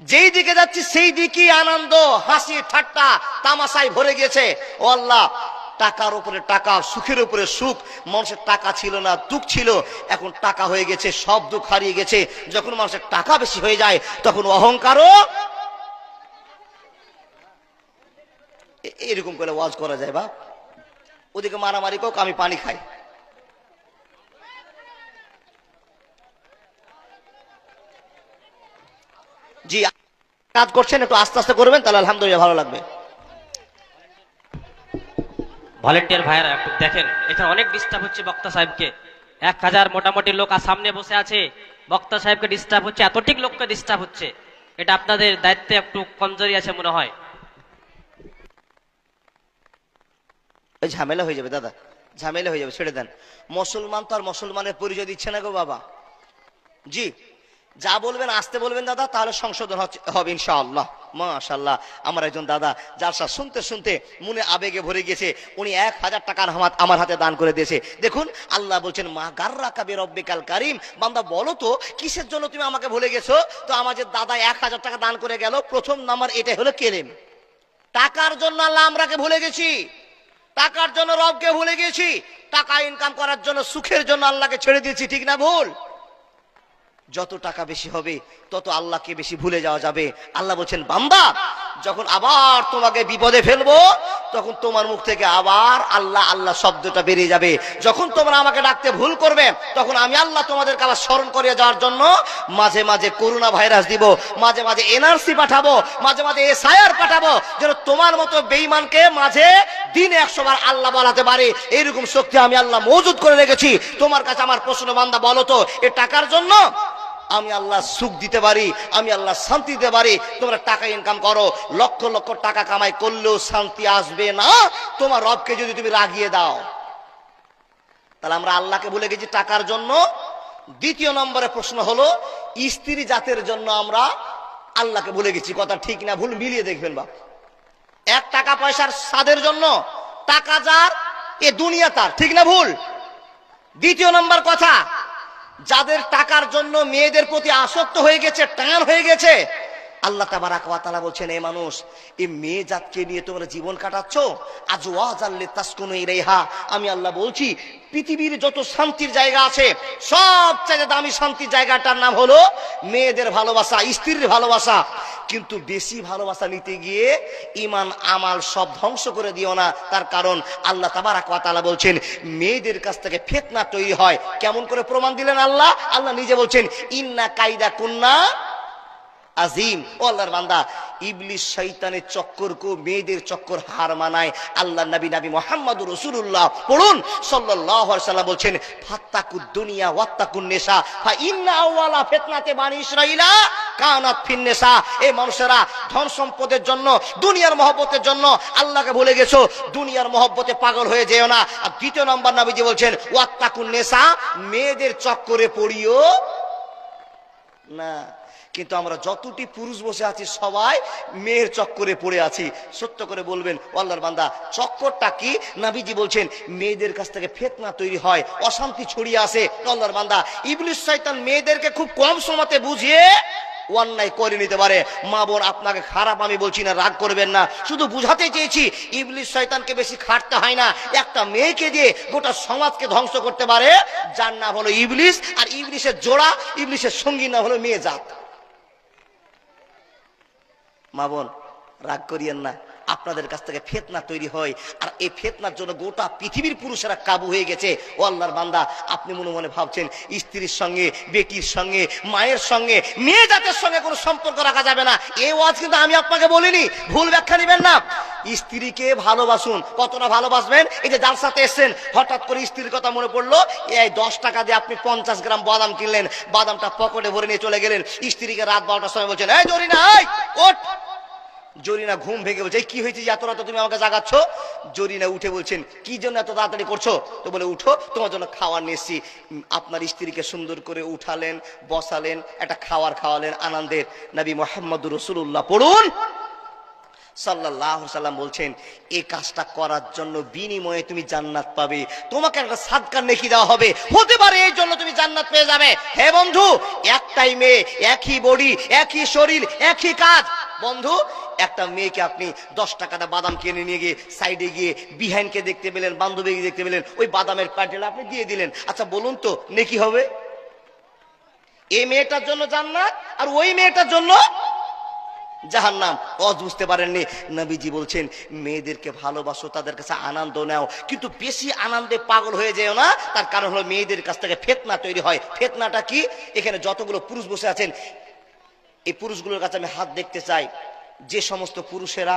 যেই দিকে যাচ্ছি সেই দিকই আনন্দ, হাসি ঠাট্টা তামাশায় ভরে গেছে। ও আল্লাহ, টাকার উপরে টাকা, সুখের উপরে সুখ। মানুষের টাকা ছিল না, দুঃখ ছিল, এখন টাকা হয়ে গেছে, সব দুঃখ হারিয়ে গেছে। যখন মানুষের টাকা বেশি হয়ে যায় তখন অহংকারও। এরকম করে ওয়াজ করা যায় বাপ? ওদিকে মারামারি কোক, আমি পানি খাই। জি, কাজ করছেন, একটু আস্তে আস্তে করবেন, তাহলে আলহামদুলিল্লাহ ভালো লাগবে। ভলেন্টিয়ার ভাইরা একটু দেখেন, এখানে অনেক ডিস্টার্ব হচ্ছে বক্তা সাহেবকে। 1000 মোটামুটি লোক আর সামনে বসে আছে, বক্তা সাহেবকে ডিস্টার্ব হচ্ছে, এতটিক লোককে ডিস্টার্ব হচ্ছে। এটা আপনাদের দায়িত্বে একটু কমজোরি আছে মনে হয়। ওই ঝামেলা হয়ে যাবে দাদা, ঝামেলা হয়ে যাবে, ছেড়ে দেন। মুসলমান তো আর মুসলমানের পরিচয় দিচ্ছে না গো বাবা। জি, যা বলবেন আসতে বলবেন দাদা, তাহলে সংশোধন হবে ইনশাআল্লাহ। মাশাআল্লাহ, আমার একজন দাদা জালসা শুনতে শুনতে মনে আবেগে ভরে গেছে, উনি 1000 টাকা আমার হাতে দান করে দিয়েছে। দেখুন, আল্লাহ বলছেন, মা গাররাকা বিরব্বিকাল কারীম। বান্দা বলো তো কিসের জন্য তুমি আমাকে ভুলে গেছো? তো আমাদের দাদা 1000 টাকা দান করে গেল, প্রথম নাম্বার এটাই হলো কেলেম। টাকার জন্য আল্লাহ আমরাকে ভুলে গেছি, টাকার জন্য রবকে ভুলে গেছি, টাকা ইনকাম করার জন্য সুখের জন্য আল্লাহকে ছেড়ে দিয়েছি। ঠিক না ভুল? যত টাকা বেশি হবে তত আল্লাহকে বেশি ভুলে যাওয়া যাবে। আল্লাহ বলছেন, বান্দা যখন আবার তোমাকে বিপদে ফেলবো তখন তোমার মুখ থেকে আবার আল্লাহ আল্লাহ শব্দটা বেরিয়ে যাবে। যখন তোমরা আমাকে ডাকতে ভুল করবে তখন আমি আল্লাহ তোমাদেরকে আবার স্মরণ করিয়ে যাওয়ার জন্য মাঝে মাঝে করোনা ভাইরাস দিব, মাঝে মাঝে এনআরসি পাঠাবো, মাঝে মাঝে এসআইআর পাঠাবো, যেন তোমার মতো বেঈমানকে মাঝে দিনে 100 বার আল্লাহ বলাতে পারে। এইরকম শক্তি আমি আল্লাহ মজুদ করে রেখেছি। তোমার কাছে আমার প্রশ্ন, বান্দা বলো তো, এ টাকার জন্য আমি আল্লাহ সুখ দিতে পারি, আমি আল্লাহ শান্তি দিতে পারি। তোমরা টাকা ইনকাম করো, লক্ষ লক্ষ টাকা কামাই করলেও শান্তি আসবে না তোমার রবকে যদি তুমি রাগিয়ে দাও। তাহলে আমরা আল্লাহকে ভুলে গেছি টাকার জন্য। দ্বিতীয় নম্বরে প্রশ্ন হলো স্ত্রী জাতের জন্য আমরা আল্লাহকে ভুলে গেছি। কথা ঠিক না ভুল মিলিয়ে দেখবেন বাপ। এক টাকা পয়সার স্বাদের জন্য টাকা যার এ দুনিয়া তার, ঠিক না ভুল? দ্বিতীয় নম্বর কথা, যাদের টাকার জন্য মেয়েদের প্রতি আসক্ত হয়ে গেছে, টান হয়ে গেছে, আল্লাহ তাবারাক ওয়া তাআলা বলছেন, এই মানুষ, এই মেয়ে জাতকে নিয়ে তোমরা জীবন কাটাচ্ছ, আজওয়াজাল লিতাসকুনু ইলাইহা। আমি আল্লাহ বলছি পৃথিবীর যত শান্তির জায়গা আছে সবচেয়ে দামি শান্তির জায়গাটার নাম হলো মেয়েদের ভালোবাসা, স্ত্রীর ভালোবাসা। কিন্তু বেশি ভালোবাসা নিতে গিয়ে ঈমান আমাল সব ধ্বংস করে দিও না। তার কারণ আল্লাহ তাবারাক ওয়া তাআলা বলছেন মেয়েদের কাছ থেকে ফিতনা তৈরি হয়। কেমন করে প্রমাণ দিলেন আল্লাহ? আল্লাহ নিজে বলছেন ইন্না কাইদা কুন্না আজিম। ও আল্লাহর বান্দা, ইবলিস শয়তানের চক্করকে মেয়েদের চক্কর হার মানায়। আল্লাহ নবী মুহাম্মদুর রাসূলুল্লাহ পড়ুন সাল্লাল্লাহু আলাইহি ওয়াসাল্লাম বলছেন ফাত্তাকুদ দুনিয়া ওয়াত্তাকুন নিসা ফা ইন্না আওয়ালা ফিতনাতে বানি ইসরাঈলা কানাত ফিন নিসা। এই মানুষেরা ধন সম্পদের জন্য, দুনিয়ার মহব্বতের জন্য আল্লাহকে ভুলে গেছো, দুনিয়ার মহব্বতে পাগল হয়ে যেও না। আর দ্বিতীয় নম্বর নবীজি বলছেন ওয়াত্তাকুন নিসা, মেয়েদের চক্করে পড়িও না। কিন্তু আমরা যতটি পুরুষ বসে আছি সবাই মেয়ের চক্করে পড়ে আছি। সত্য করে বলবেন ও আল্লাহর বান্দা, চক্করটা কি? নবীজি বলছেন মেয়েদের কাছ থেকে ফিতনা তৈরি হয়, অশান্তি ছড়িয়ে আসে। আল্লাহর বান্দা, ইবলিস শয়তান মেয়েদেরকে খুব কম সময়তে বুঝিয়ে অন্যায় করে নিতে পারে। মা বোন, আপনাকে খারাপ আমি বলছি না, রাগ করবেন না, শুধু বুঝাতে চেয়েছি ইবলিস শয়তানকে বেশি খাটতে হয় না। একটা মেয়েকে দিয়ে গোটা সমাজকে ধ্বংস করতে পারে, যার নাম হলো ইবলিস। আর ইবলিসের জোড়া, ইবলিসের সঙ্গী নাম হলো মেয়ে জাত। মা বোন, রাগ করিয়েন না, আপনাদের কাছ থেকে ফিতনা তৈরি হয়, আর এই ফিতনার জন্য গোটা পৃথিবীর পুরুষেরা কাবু হয়ে গেছে। ও আল্লাহর বান্দা, আপনি মনে মনে ভাবছেন স্ত্রীর সঙ্গে, বেটির সঙ্গে, মায়ের সঙ্গে, মেয়ে জাতের সঙ্গে কোনো সম্পর্ক রাখা যাবে না। এই ওয়াজ কিন্তু আমি আপনাকে বলিনি, ভুল ব্যাখ্যা নেবেন না। স্ত্রীকে ভালোবাসুন। কতটা ভালোবাসবেন? এই যে জালসাতে এসেছেন, হঠাৎ করে স্ত্রীর কথা মনে পড়লো, এই 10 টাকা দিয়ে আপনি 50 গ্রাম বাদাম কিনলেন, বাদামটা পকেটে ভরে নিয়ে চলে গেলেন। স্ত্রীকে রাত 12টার সময় বলছেন, এই জরিনা, এই ওঠ। জরিনা ঘুম ভেঙে বলছে, কি হয়েছে যে এত রাতে তুমি আমাকে জাগাচ্ছ? জরিনা উঠে বলছেন, কি জন্য এত তাড়াতাড়ি করছো? তো বলে, উঠো, তোমার জন্য খাওয়ার নিয়ে এসেছি। আপনার স্ত্রীকে সুন্দর করে উঠালেন, বসালেন, একটা খাওয়ার খাওয়ালেন আনন্দের। নবী মুহাম্মদুর রাসূলুল্লাহ পড়ুন সাল্লাল্লাহু আলাইহি সাল্লাম বলছেন এই কাজটা করার জন্য বিনিময়ে তুমি জান্নাত পাবে, তোমাকে একটা সাদকার নেকি দেওয়া হবে। হতে পারে এই জন্য তুমি জান্নাত পেয়ে যাবে। হে বন্ধু, একটাই মেয়ে, একই বডি, একই শরীর, একই কাজ। বন্ধু, একটা মেয়েকে আপনি 10 টাকাটা বাদাম কিনে নিয়ে গিয়ে সাইডে গিয়ে বিহাইনকে দেখতে পেলেন, বান্ধবীকে দেখতে পেলেন, ওই বাদামের প্যাকেট আপনি দিয়ে দিলেন। আচ্ছা বলুন তো, নেকি হবে? এই মেয়েটার জন্য জান্নাত, আর ওই মেয়েটার জন্য জাহান্নাম। অজ বুঝতে পারেননি? নবীজি বলছেন মেয়েদেরকে ভালোবাসো, তাদের কাছে আনন্দ নাও, কিন্তু বেশি আনন্দে পাগল হয়ে যেও না। তার কারণ হলো মেয়েদের কাছ থেকে ফিতনা তৈরি হয়। ফিতনাটা কি? এখানে যতগুলো পুরুষ বসে আছেন, এই পুরুষগুলোর কাছে আমি হাত দেখতে চাই। যে সমস্ত পুরুষেরা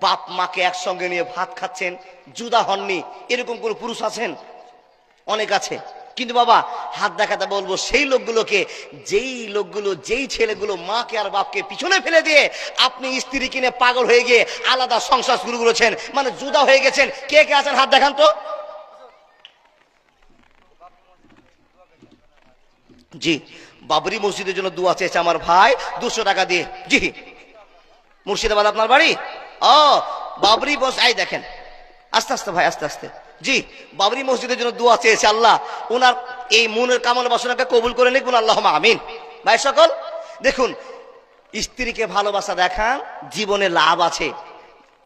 বাপ মাকে একসঙ্গে নিয়ে ভাত খাচ্ছেন, জুদা হননি, এরকম কোন পুরুষ আছেন? অনেক আছে। কিন্তু বাবা, হাত দেখাতে বলবো সেই লোকগুলোকে, যেই ছেলেগুলো মাকে আর বাপকে পিছনে ফেলে দিয়ে আপনি স্ত্রী কিনে পাগল হয়ে গিয়ে আলাদা সংসার শুরু করেছেন, মানে জুদা হয়ে গেছেন। কে কে আছেন হাত দেখান তো। জি, বাবরি মসজিদের জন্য দোয়া চেয়েছে আমার ভাই 200 টাকা দিয়ে। জি, মুর্শিদাবাদ আপনার বাড়ি? ও, বাবরি মসজিদ, দেখেন, আস্তে আস্তে ভাই, আস্তে আস্তে। জি, বাবরি মসজিদের জন্য দোয়া চেয়েছে, আল্লাহ ওনার এই মনের কামনা বাসনাকে কবুল করে নিন, আল্লাহুম্মা আমিন। ভাই সকল দেখুন, স্ত্রীকে ভালোবাসা দেখান, জীবনে লাভ আছে।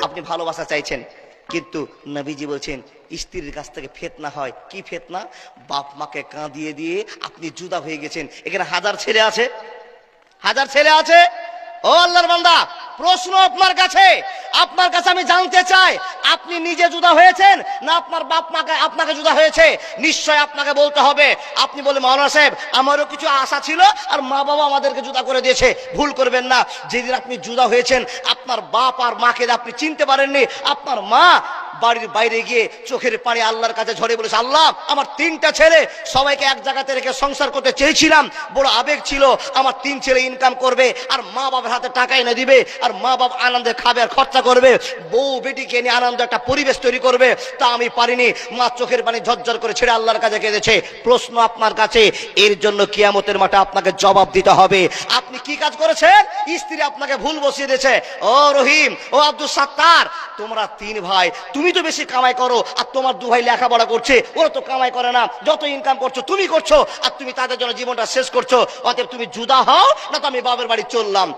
আপনি ভালোবাসা চাইছেন, কিন্তু নবীজি বলছেন স্ত্রীর কাছ থেকে ফিতনা হয়। কি ফিতনা? বাপ মাকে কাঁদিয়ে দিয়ে আপনি জুদা হয়ে গেছেন। এখানে হাজার ছেলে আছে, হাজার ছেলে আছে। ও আল্লাহর বান্দা, প্রশ্ন আপনার কাছে আমি জানতে চাই, আপনি নিজে জুদা হয়েছেন না আপনার বাপ মাকে আপনাকে জুদা হয়েছে? নিশ্চয় আপনাকে বলতে হবে। আপনি বলে, মাওলানা সাহেব আমারও কিছু আশা ছিল আর মা বাবা আমাদেরকে জুদা করে দিয়েছে। ভুল করবেন না। যেদিন আপনি জুদা হয়েছেন, আপনার বাপ আর মাকে আপনি চিনতে পারেননি। আপনার মা বাড়ির বাইরে গিয়ে চোখের পানি আল্লাহর কাছে ঝরে বলেছে, আল্লাহ আমার 3টা ছেলে, সবাইকে এক জায়গাতে রেখে সংসার করতে চেয়েছিলাম, বড় আবেগ ছিল, আমার 3 ছেলে ইনকাম করবে আর মা বাবার হাতে টাকা এনে দিবে আর মা বাবা আনন্দে খাবে আর খরচা করবে, বউ বেটিকে নিয়ে আনন্দ একটা পরিবেশ তৈরি করবে, তা আমি পারিনি। মা চোখের পানি ঝরঝর করে ছেড়ে আল্লাহর কাছে কেঁদেছে। প্রশ্ন আপনার কাছে, এর জন্য কিয়ামতের মাঠে আপনাকে জবাব দিতে হবে। আপনি কি কাজ করেছেন? স্ত্রী আপনাকে ভুল বসিয়ে দিয়েছে। ও রহিম, ও আব্দুল সাত্তার, তোমরা 3 ভাই, তুমি তো বেশি কামাই করো আর তোমার 2 ভাই লেখাপড়া করছে, ওরা তো কামাই করে না, যত ইনকাম করছো তুমি করছো আর তুমি তাদের জন্য জীবনটা শেষ করছো। অতএব তুমি জুদা হও না তো আমি বাবার বাড়ি চললাম।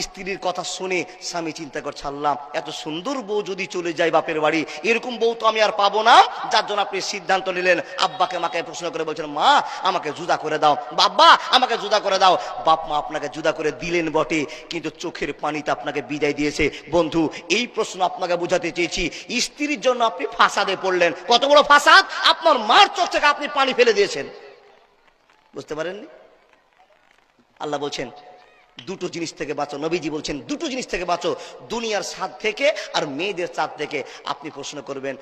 স্ত্রীর কথা শুনে স্বামী চিন্তা করছে, আল্লাহ এত সুন্দর বউ যদি চলে যায় বাপের বাড়ি, এরকম বউ তো আমি আর পাবো না। যার জন্য আপনি সিদ্ধান্ত নিলেন, আব্বাকে মাকে প্রশ্ন করে বলছেন, মা আমাকে জুদা করে দাও, বাবা আমাকে জুদা করে দাও। বাপ মা আপনাকে জুদা করে দিলেন বটে, কিন্তু চোখের পানিতে আপনাকে বিদায় দিয়েছে। বন্ধু, এই প্রশ্ন আপনাকে বোঝাতে চেয়েছি, স্ত্রীর জন্য আপনি ফাসাদে পড়লেন। কত বড় ফাসাদ! আপনার মার চোখ থেকে আপনি পানি ফেলে দিয়েছেন। বুঝতে পারেননি? আল্লাহ বলছেন 2টো জিনিস থেকে বাঁচো। নবীজি বলছেন 2টো জিনিস থেকে বাঁচো, দুনিয়ার স্বাদ থেকে আর মেয়েদের স্বাদ থেকে। আপনি প্রশ্ন করবেন,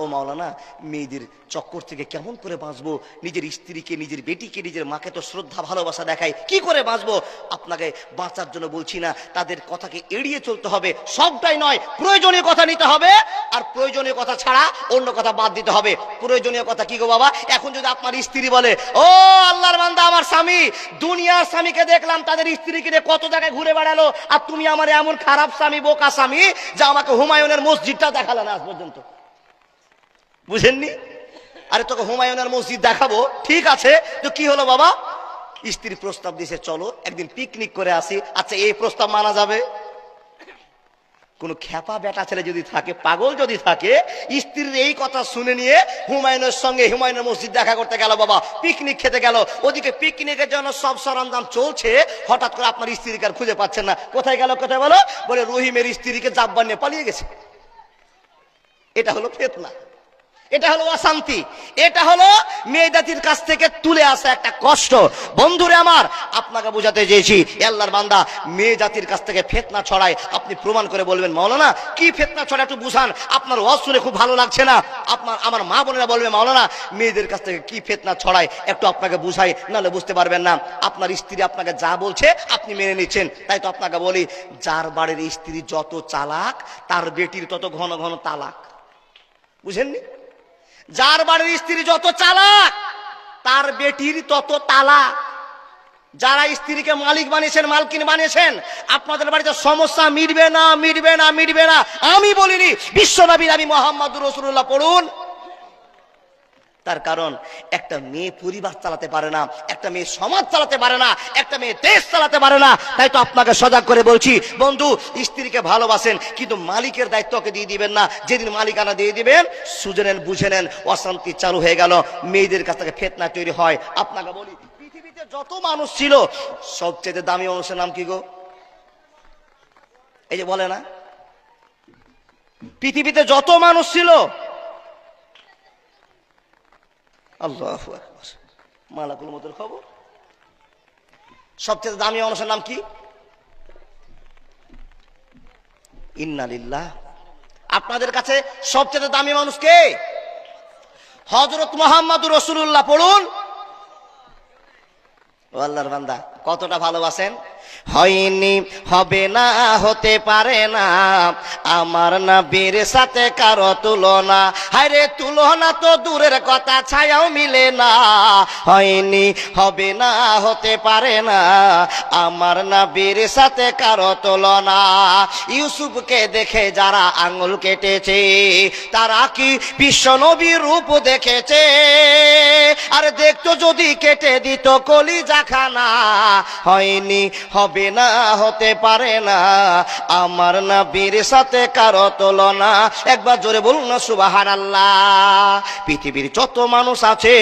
ও মাওলানা মেয়েদের চক্কর থেকে কেমন করে বাঁচবো? নিজের স্ত্রীকে, নিজের বেটিকে, নিজের মাকে তো শ্রদ্ধা ভালোবাসা দেখায়, কি করে বাঁচবো? আপনাকে বাঁচার জন্য বলছি না, তাদের কথাকে এড়িয়ে চলতে হবে, সবটাই নয়। প্রয়োজনীয় কথা নিতে হবে আর প্রয়োজনীয় কথা ছাড়া অন্য কথা বাদ দিতে হবে। প্রয়োজনীয় কথা কি গো বাবা? এখন যদি আপনার স্ত্রী বলে, ও আল্লাহর বান্দা, আমার স্বামী, দুনিয়ার স্বামীকে দেখলাম তাদের স্ত্রীকে কত জায়গায় ঘুরে বেড়ালো, আর তুমি আমার এমন খারাপ স্বামী, বোকা স্বামী, যা আমাকে হুমায়ুনের মসজিদটা দেখালে না আজ পর্যন্ত। বুঝেননি? আরে তোকে হুমায়ুনের মসজিদ দেখাবো, ঠিক আছে, তো কি হলো বাবা? স্ত্রী প্রস্তাব দিয়েছে, চলো একদিন পিকনিক করে আসি। আচ্ছা, এই প্রস্তাব মানা যাবে? কোন খেপা বেটা ছেলে যদি থাকে, পাগল যদি থাকে, স্ত্রীর এই কথা শুনে নিয়ে হুমায়ুনের সঙ্গে হুমায়ুনের মসজিদ দেখা করতে গেল, বাবা পিকনিক খেতে গেল। ওদিকে পিকনিকের জন্য সব সরঞ্জাম চলছে, হঠাৎ করে আপনার স্ত্রীকে আর খুঁজে পাচ্ছেন না। কোথায় গেল? কোথায় বলো? বলে রহিমের স্ত্রীকে জাব্বার নিয়ে পালিয়ে গেছে। এটা হলো ফিতনা, এটা হলো অশান্তি, এটা হলো মেয়ে জাতির কাছ থেকে তুলে আসা একটা কষ্ট। বন্ধুরে আমার, আপনাকে বোঝাতে চেয়েছি, আল্লাহর বান্দা মেয়ে জাতির কাছ থেকে ফিতনা ছড়ায়। আপনি প্রমাণ করে বলবেন, মাওলানা কি ফিতনা ছড়ায় একটু বুঝান, আপনার ওয়াজ শুনে খুব ভালো লাগছে না। আমার মা বোনেরা বলবে, মাওলানা মেয়েদের কাছ থেকে কি ফিতনা ছড়ায় একটু আপনাকে বুঝাই, নাহলে বুঝতে পারবেন না। আপনার স্ত্রী আপনাকে যা বলছে আপনি মেনে নিচ্ছেন, তাই তো আপনাকে বলি, যার বাড়ির স্ত্রী যত চালাক, তার বেটির তত ঘন ঘন তালাক। বুঝেননি? যার বাড়ির স্ত্রী যত চালাক, তার বেটির তত তালাক। যারা স্ত্রীকে মালিক বানিয়েছেন, মালকিন বানিয়েছেন, আপনাদের বাড়িতে সমস্যা মিটবে না, মিটবে না, মিটবে না। আমি বলিনি, বিশ্বনবী নবী মুহাম্মদুর রাসূলুল্লাহ পড়ুন। তার কারণ একটা মেয়ে পরিবার চালাতে পারে না, একটা মেয়ে সমাজ চালাতে পারে না, একটা মেয়ে দেশ চালাতে পারে না। তাই তো আপনাকে সজাগ করে বলছি, বন্ধু স্ত্রীকে ভালোবাসেন, কিন্তু মালিকের দায়িত্বকে দিয়ে দিবেন না। যেদিন মালিকানা দিয়ে দিবেন, সুজে নেন, বুঝে নেন, অশান্তি চালু হয়ে গেল, মেয়েদের কাছ থেকে ফিতনা তৈরি হয়। আপনাকে বলি, পৃথিবীতে যত মানুষ ছিল, সবচেয়ে দামি মানুষের নাম কি গো? এই যে বলে না, পৃথিবীতে যত মানুষ ছিল, আল্লাহু আকবার, মালাকুল মউতের খবর, সবচেয়ে দামি মানুষের নাম কি? ইন্না লিল্লাহ। আপনাদের কাছে সবচেয়ে দামি মানুষ কে? হযরত মুহাম্মদুর রাসূলুল্লাহ পড়ুন। ও আল্লাহর বান্দা, কতটা ভালোবাসেন? হয়নি, হবে না, হতে পারে না, আমার নবীর সাথে কারো তুলনা। হায়রে তুলনা তো দূরের কথা, ছায়াও মিলে না। হয়নি, হবে না, হতে পারে না, আমার নবীর সাথে কারো তুলনা। ইউসুফকে দেখে যারা আঙ্গুল কেটেছে, তারা কি বিশ্ব নবীর রূপ দেখেছে? আর আর দেখতো যদি কেটে দিত কলিজা খানা, হয়নি, হবে না, হতে পারে না, আমার নবীর সাথে কারো তুলনা। একবার জোরে বলুন না সুবহানাল্লাহ। পৃথিবীর যত মানুষ আছে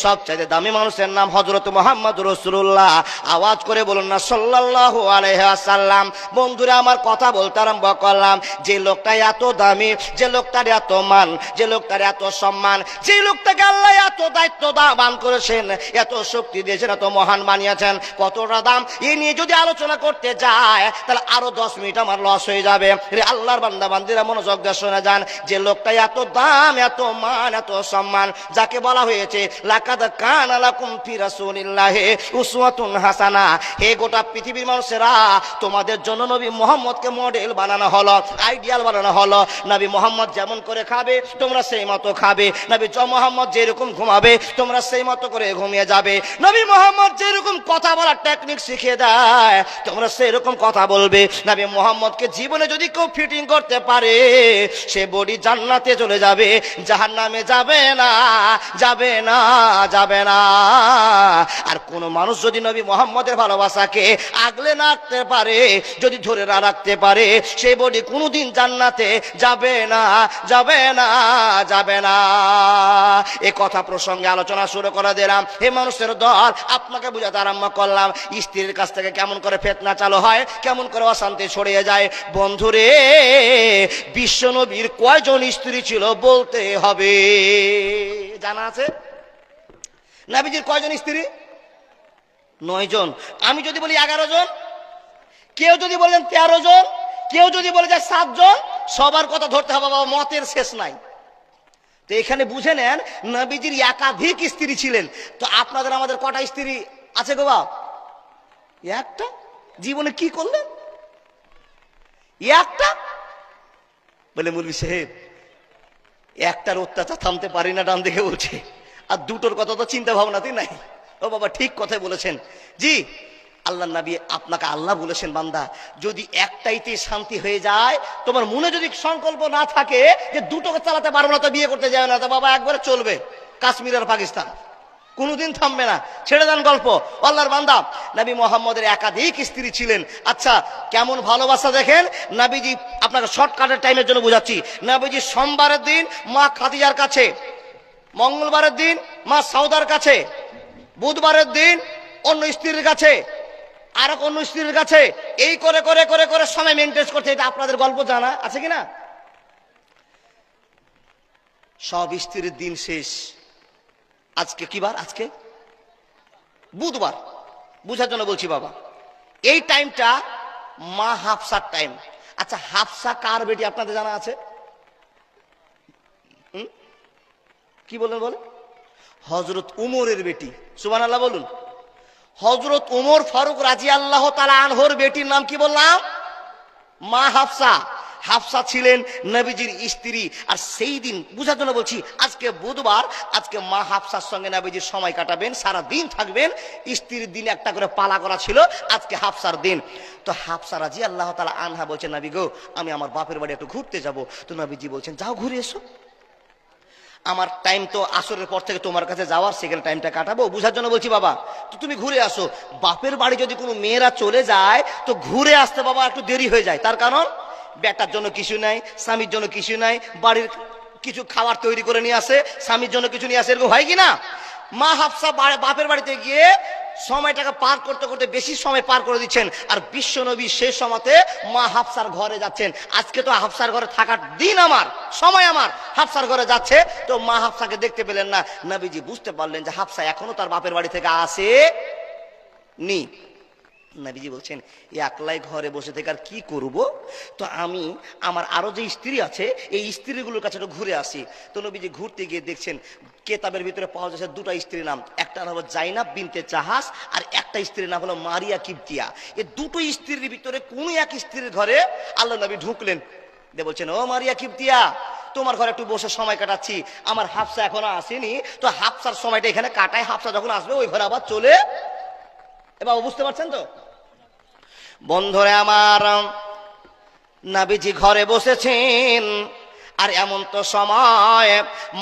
সবচেয়ে দামি মানুষের নাম হযরত মুহাম্মদ রাসূলুল্লাহ। আওয়াজ করে বলুন না সাল্লাল্লাহু আলাইহি ওয়াসাল্লাম। বন্ধুরা আমার কথা বলতে আরম্ভ করলাম, যে লোকটা এত দামি, যে লোকটার এত মান, যে লোকটার এত সম্মান, যে লোকটাকে আল্লাহ এত দায়িত্ব দান করেছেন, এত শক্তি দিয়েছেন, এত মহান বানিয়েছেন, কতটা দাম, এই নিয়ে যদি আলোচনা করতে যায় তাহলে আরো 10 মিনিট আমার লস হয়ে যাবে। রে আল্লাহর বান্দা বান্দিরা মনোযোগ দিয়ে শুনে যান, যে লোকটা এত দাম, এত মান, এত সম্মান, যাকে বলা হয়েছে লাকাদ কানা লাকুম ফি রাসূলিল্লাহি উসওয়াতুন হাসানা। হে গোটা পৃথিবীর মানুষেরা, তোমাদের জন্য নবী মুহাম্মদকে মডেল বানানো হলো, আইডিয়াল বানানো হলো। নবী মুহাম্মদ যেমন করে খাবে তোমরা সেই মতো খাবে, নবী মুহাম্মদ যেরকম ঘুমাবে তোমরা সেই মতো করে ঘুমিয়ে যাবে, নবী মুহাম্মদ যেরকম কথা বলার টেকনিক শিখিয়ে দেয় তোমরা সেই রকম কথা বলবে। নবী মুহাম্মদকে জীবনে যদি কেউ ফিটিং করতে পারে সে বডি জান্নাতে চলে যাবে, জাহান্নামে যাবে না, যাবে না, যাবে না। আর কোন মানুষ যদি নবী মুহাম্মদের ভালোবাসাকে আগলে না রাখতে পারে, যদি ধরে না রাখতে পারে, সেই বডি কোনোদিন জান্নাতে যাবে না, যাবে না, যাবে না। এ কথা প্রসঙ্গে আলোচনা শুরু করে দিলাম। হে মানুষের দল, আপনাকে বুঝাতে আরম্ভ করলাম স্ত্রীর কাছ থেকে কেমন করে ফিতনা চালু হয়, কেমন করে অশান্তি ছড়িয়ে যায়। বন্ধুরে, বিশ্ব নবীর কয়জন স্ত্রী ছিল বলতে হবে, জানা আছে? নবীজির কয়জন স্ত্রী? 9 জন। আমি যদি বলি 11 জন, কেউ যদি বলেন 13 জন, কেউ যদি বলে যায় 7 জন, সবার কথা ধরতে হবে বাবা, মতের শেষ নাই। তো এখানে বুঝে নেন নবীজির একাধিক স্ত্রী ছিলেন। তো আপনাদের আমাদের কটা স্ত্রী আছে গো বাপ? একটা। জীবনে কি করলেন? একটা। বলে মৌলভী সাহেব একটার অত্যাচার থামতে পারি না, ডান দিকে বলছে, আর দুটোর কথা তো চিন্তা ভাবনাতেই নাই। ও বাবা ঠিক কথাই বলেছেন। জি, আল্লাহ নবী আপনাকে আল্লাহ বলেছেন, বান্দা যদি একটাইতে শান্তি হয়ে যায়, তোমার মনে যদি সংকল্প না থাকে যে দুটোকে চালাতে পারবো না, তো বিয়ে করতে যাবে না, তো বাবা একবারে চলবে কাশ্মীর আর পাকিস্তান, কোনোদিন থামবে না, ছেড়ে দেন গল্প। আল্লাহর বান্দা নবী মুহাম্মদের একাধিক স্ত্রী ছিলেন। আচ্ছা, কেমন ভালোবাসা দেখেন নবীজি। আপনাকে শর্টকাটের টাইমের জন্য বুঝাচ্ছি। নবীজি সোমবারের দিন মা খাদিজার কাছে, মঙ্গলবারের দিন মা সাউদার কাছে, বুধবারের দিন অন্য স্ত্রীর কাছে, আর এক অন্য স্ত্রীর কাছে, এই করে করে করে করে সময় মেনটেন করতে। এটা আপনাদের গল্প জানা আছে কিনা? সব স্ত্রীর দিন শেষ। আজকে কি বার? আজকে বুধবার। বুঝার জন্য বলছি বাবা, এই টাইমটা মা হাফসার টাইম। আচ্ছা, হাফসা কার বেটি আপনাদের জানা আছে? কি বলেন? বলে হযরত উমরের বেটি। সুবহানাল্লাহ বলুন। হযরত উমর ফারুক রাদিয়াল্লাহু তাআলা আনহুর বেটির নাম কি বললাম? মা হাফসা। হাফসা ছিলেন নবীজির স্ত্রী। আর সেই দিন বুঝার জন্য বলছি, আজকে বুধবার, আজকে মা হাফসার সঙ্গে নবীজির সময় কাটাবেন, সারা দিন থাকবেন। স্ত্রীর দিন একটা করে পালা করা ছিল, আজকে হাফসার দিন। তো হাফসা রাদিয়াল্লাহু তাআলা আনহা বলছেন, নবী গো, আমি আমার বাপের বাড়ি একটু ঘুরতে যাব। তো নবীজি বলছেন, যাও ঘুরে এসো। আমার টাইম তো আসরের পর থেকে তোমার কাছে যাওয়ার, সেখানে টাইমটা কাটাবো। বুঝার জন্য বলছি বাবা, তো তুমি ঘুরে আসো। বাপের বাড়ি যদি কোনো মেয়েরা চলে যায় তো ঘুরে আসতে বাবা একটু দেরি হয়ে যায়। তার কারণ বেটার জন্য কিছু নাই, স্বামীর জন্য কিছু নাই, বাড়ির কিছু খাবার তৈরি করে নিয়ে আসে, স্বামীর জন্য কিছু নিয়ে আসে, এরকম হয় কিনা? মা হাফসা বাপের বাড়িতে গিয়ে সময়টাকে পার করতে করতে বেশি সময় পার করে দিচ্ছেন। আর বিশ্ব নবী শেষ সময়তে মা হাফসার ঘরে যাচ্ছেন। আজকে তো হাফসার ঘরে থাকার দিন, আমার সময়, আমার হাফসার ঘরে যাচ্ছে। তো মা হাফসাকে দেখতে পেলেন না। নবীজি বুঝতে পারলেন যে হাফসা এখনো তার বাপের বাড়ি থেকে আসে নি। নবীজি বলছেন, একলাই ঘরে বসে থেকে আর কি করব? তো আমি আমার আরো যে স্ত্রী আছে এই স্ত্রীগুলোর কাছে একটু ঘুরে আসি। তো নবীজি ঘুরতে গিয়ে দেখছেন কেতাবের ভিতরে পাওয়া যাচ্ছে দুটো স্ত্রীর নাম। একটা হলো জাইনাব বিনতে জাহাস, আর একটা স্ত্রীর নাম হলো মারিয়া কিবতিয়া। এই দুটো স্ত্রীর ভিতরে কোন এক স্ত্রীর ঘরে আল্লাহ নবী ঢুকলেন, দিয়ে বলছেন, ও মারিয়া কিবতিয়া, তোমার ঘরে একটু বসে সময় কাটাচ্ছি, আমার হাফসা এখনো আসেনি, তো হাফসার সময়টা এখানে কাটায়, হাফসা যখন আসবে ওই ঘরে আবার চলে। এবার বুঝতে পারছেন তো? বন্ধুরে আমার, নবীজি ঘরে বসেছেন, আর এমন তো সময়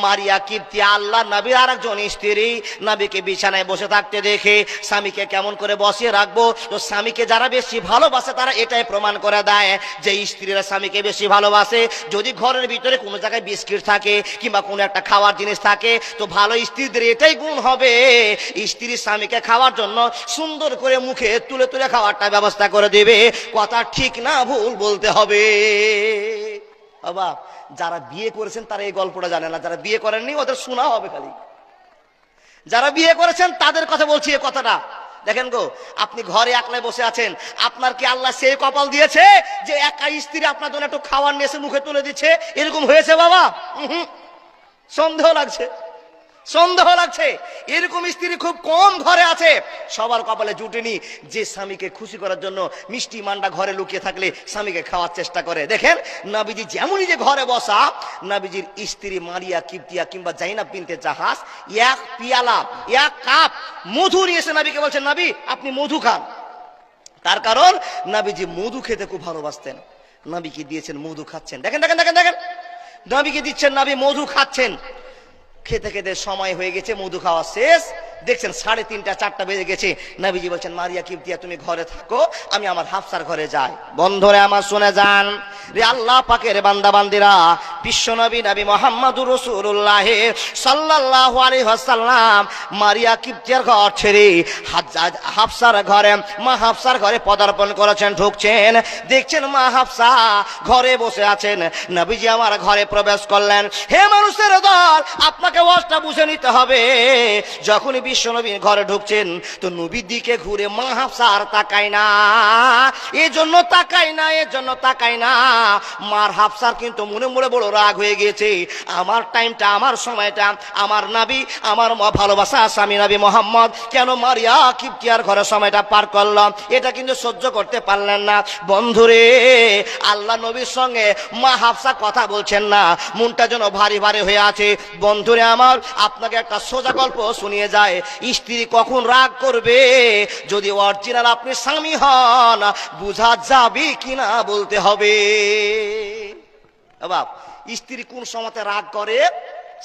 মারিয়া কিপ্তি আল্লাহ নবীর আর একজন স্ত্রী নবীকে বিছানায় বসে থাকতে দেখে স্বামীকে কেমন করে বসিয়ে রাখবো। তো স্বামীকে যারা বেশি ভালোবাসে তারা এটাই প্রমাণ করে দেয় যে স্ত্রীরা স্বামীকে বেশি ভালোবাসে। যদি ঘরের ভিতরে কোনো জায়গায় বিস্কিট থাকে কিংবা কোনো একটা খাওয়ার জিনিস থাকে তো ভালো স্ত্রীদের এটাই গুণ হবে, স্ত্রী স্বামীকে খাওয়ার জন্য সুন্দর করে মুখে তুলে তুলে খাওয়ারটা ব্যবস্থা করে দেবে। কথা ঠিক না ভুল বলতে হবে। বাবা, যারা বিয়ে করেছেন তারা এই গল্পটা জানে না, যারা বিয়ে করেননি ওদের শোনা হবে খালি। যারা বিয়ে করেছেন তাদের কথা বলছি এই কথাটা। দেখেন গো, আপনি ঘরে একলাই বসে আছেন, আপনার কি আল্লাহ সেই কপাল দিয়েছে যে একা স্ত্রী আপনার জন্য একটু খাবার নিয়ে এসে মুখে তুলে দিচ্ছে? এরকম হয়েছে বাবা? সন্দেহ লাগছে, সন্দেহ লাগছে। এরকম স্ত্রী খুব কম ঘরে আছে, সবার কপালে জুটেনি যে স্বামীকে খুশি করার জন্য মিষ্টি মান্ডা ঘরে লুকিয়ে থাকলে স্বামীকে খাওয়ার চেষ্টা করে। দেখেন নবীজি যেমনই যে ঘরে বসা, নবীজির স্ত্রী মারিয়া কিপ্তিয়া কিংবা জাইনাব বিনতে জাহাজ এক পিয়ালা এক কাপ মধু নিয়ে এসে নবীকে বলছেন, নবী আপনি মধু খান। তার কারণ নবীজি মধু খেতে খুব ভালোবাসতেন। নবীকে দিয়েছেন, মধু খাচ্ছেন। দেখেন দেখেন দেখেন দেখেন, নবীকে দিচ্ছেন, নবী মধু খাচ্ছেন। খেতে খেতে সময় হয়ে গেছে, মধু খাওয়া শেষ, দেখছেন 3:30 4টা বেজে গেছে। নবীজি বলছেন, মারিয়া কিপ্তিয়া তুমি ঘরে থাকো, আমি আমার হাফসার ঘরে যাই। বন্ধুরে আমার শুনে যান রে আল্লাহ পাকের বান্দা বান্দিরা, বিশ্ব নবী নবী মুহাম্মদুর রাসূলুল্লাহ সাল্লাল্লাহু আলাইহি ওয়াসাল্লাম মারিয়া কিপ্তিয়ার ঘর ছেড়ে হাফসার ঘরে, মা হাফসার ঘরে পদার্পণ করেছেন, ঢুকছেন, দেখছেন মা হাফসা ঘরে বসে আছেন। নবীজি আমার ঘরে প্রবেশ করলেন। হে মানুষের দল, আপনাকে ওয়াজটা বুঝে নিতে হবে। যখনই বিশ্ব নবীর ঘরে ঢুকছেন তো নবীর দিকে ঘুরে মা হাফসা আর তাকায় না। এজন্য তাকায় না, এজন্য তাকায় না, মার হাফসার কিন্তু মনে মনে বড় রাগ হয়ে গেছে। আমার টাইমটা, আমার সময়টা, আমার নবী, আমার ভালোবাসা স্বামী নবী মোহাম্মদ কেন মারিয়া কিপ্তিয়ার ঘরে সময়টা পার করলাম, এটা কিন্তু সহ্য করতে পারলেন না। বন্ধুরে, আল্লাহ নবীর সঙ্গে মা হাফসা কথা বলছেন না, মনটা যেন ভারী ভারী হয়ে আছে। বন্ধুরে আমার, আপনাকে একটা সোজা গল্প শুনিয়ে যায়, স্ত্রী কখন রাগ করবে যদি অরিজিনাল আপনি স্বামী হন বুঝা যাবে কিনা বলতে হবে। বাবা, স্ত্রী কোন সময়তে রাগ করে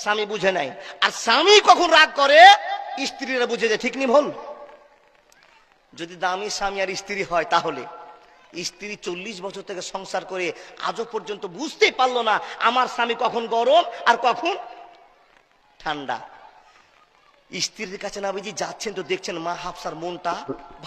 স্বামী বুঝে নাই, আর স্বামী কখন রাগ করে স্ত্রীরা বুঝে যায়। ঠিক নি ভুল? যদি দামি স্বামী আর স্ত্রী হয় তাহলে স্ত্রী 40 বছর থেকে সংসার করে আজও পর্যন্ত বুঝতেই পারলো না আমার স্বামী কখন গরম আর কখন ঠান্ডা। স্ত্রীর কাছে নবীজি যাচ্ছেন তো দেখছেন মা হাফসার মনটা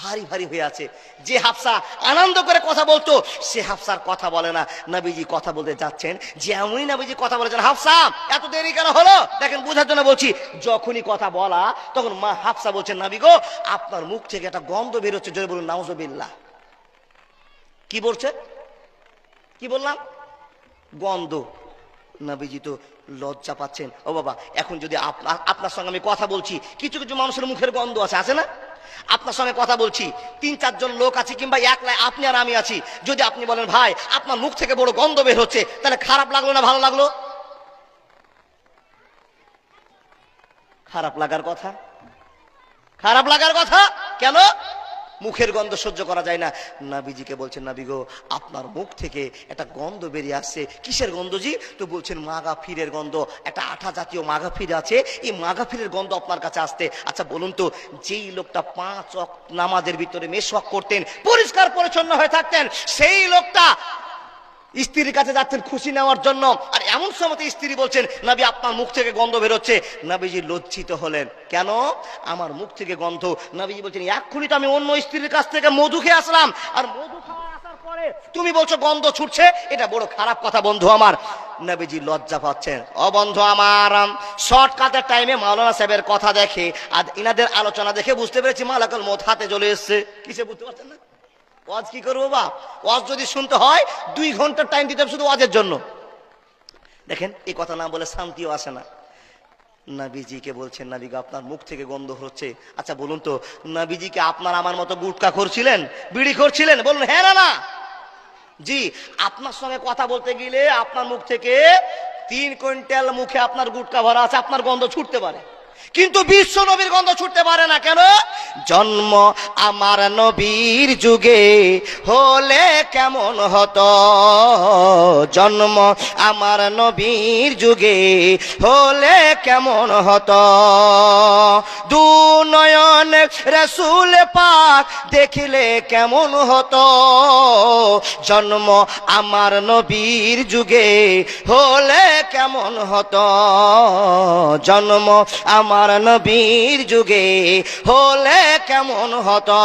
ভারী ভারী হয়ে আছে। যে হাফসা আনন্দ করে কথা বলতো সে হাফসার কথা বলে না। নবীজি কথা বলতে যাচ্ছেন, যেমনই নবীজি কথা বলেছেন, হাফসা এত দেরি কেন হলো? দেখেন বোঝার জন্য বলছি, যখনই কথা বলা তখন মা হাফসা বলছেন, নবী গো আপনার মুখ থেকে একটা গন্ধ বেরোচ্ছে, যদি বলুন নাউজুবিল্লাহ। কি বলছে? কি বললাম? গন্ধ। নবীজি তো লজ্জা পাচ্ছেন। ও বাবা, এখন যদি আপনার সঙ্গে আমি কথা বলছি, কিছু কিছু মানুষের মুখের গন্ধ আছে না? আপনার সঙ্গে কথা বলছি, 3-4 জন লোক আছে কিংবা একলাই আপনি আর আমি আছি, যদি আপনি বলেন ভাই আপনার মুখ থেকে বড় গন্ধ বের হচ্ছে, তাহলে খারাপ লাগলো না ভালো লাগলো? খারাপ লাগার কথা, খারাপ লাগার কথা। কেন? মুখের গন্ধ সহ্য করা যায় না। নবীজিকে বলছেন, নবী গো আপনার মুখ থেকে একটা গন্ধ বেরিয়ে আসছে। কিসের গন্ধ জি? তো বলছেন মাগাফিরের গন্ধ, একটা আঠা জাতীয় মাগাফির আছে, এই মাগাফিরের গন্ধ আপনার কাছে আসতে। আচ্ছা বলুন তো, যেই লোকটা 5 ওয়াক্ত নামাজের ভিতরে মেশওয়াক করতেন, পরিষ্কার পরিচ্ছন্ন হয়ে থাকতেন, সেই লোকটা স্ত্রীর কাছে যাচ্ছেন খুশি নেওয়ার জন্য, আর এমন সময় স্ত্রী বলছেন, নবী আপনার মুখ থেকে গন্ধ বেরোচ্ছে। নবীজি লজ্জিত হলেন, কেন আমার মুখ থেকে গন্ধ? নবীজি বলছেন, এক্ষুনি তো আমি অন্য স্ত্রীর কাছ থেকে মধু খেয়ে আসলাম, আর মধু খাওয়া আসার পরে তুমি বলছো গন্ধ ছুটছে, এটা বড় খারাপ কথা বন্ধু আমার। নবীজি লজ্জা পাচ্ছেন। ও বন্ধু আমার, শর্টকাটের টাইমে মাওলানা সাহেবের কথা দেখে আর ইনাদের আলোচনা দেখে বুঝতে পেরেছি মালাকুল মউত হাতে চলে এসছে। কিসে বুঝতে পারছেন না? ওয়াজ কি করবো বা, ওয়াজ যদি শুনতে হয় 2 ঘন্টার টাইম দিতে হবে শুধু ওয়াজের জন্য। দেখেন এই কথা না বলে শান্তিও আসে না। নবীজিকে বলছেন, নবী গো আপনার মুখ থেকে গন্ধ হচ্ছে। আচ্ছা বলুন তো, নবীজিকে আপনার আমার মতো গুটকা করছিলেন, বিড়ি করছিলেন? বলুন হ্যাঁ না না? জি। আপনার সঙ্গে কথা বলতে গেলে আপনার মুখ থেকে 3 কুইন্টাল মুখে আপনার গুটকা ভরা আছে, আপনার গন্ধ ছুটতে পারে। কিন্তু বিশ্ব নবীর গন্ধ ছুটতে পারে না কেন? জন্ম আমার নবীর যুগে হলে কেমন হতো, জন্ম আমার নবীর যুগে হলে কেমন হতো। দু নয়ন রসুল পাক দেখিলে কেমন হতো, জন্ম আমার নবীর যুগে হলে কেমন হতো, জন্ম আমার নবীর যুগে হলে কেমন হতো।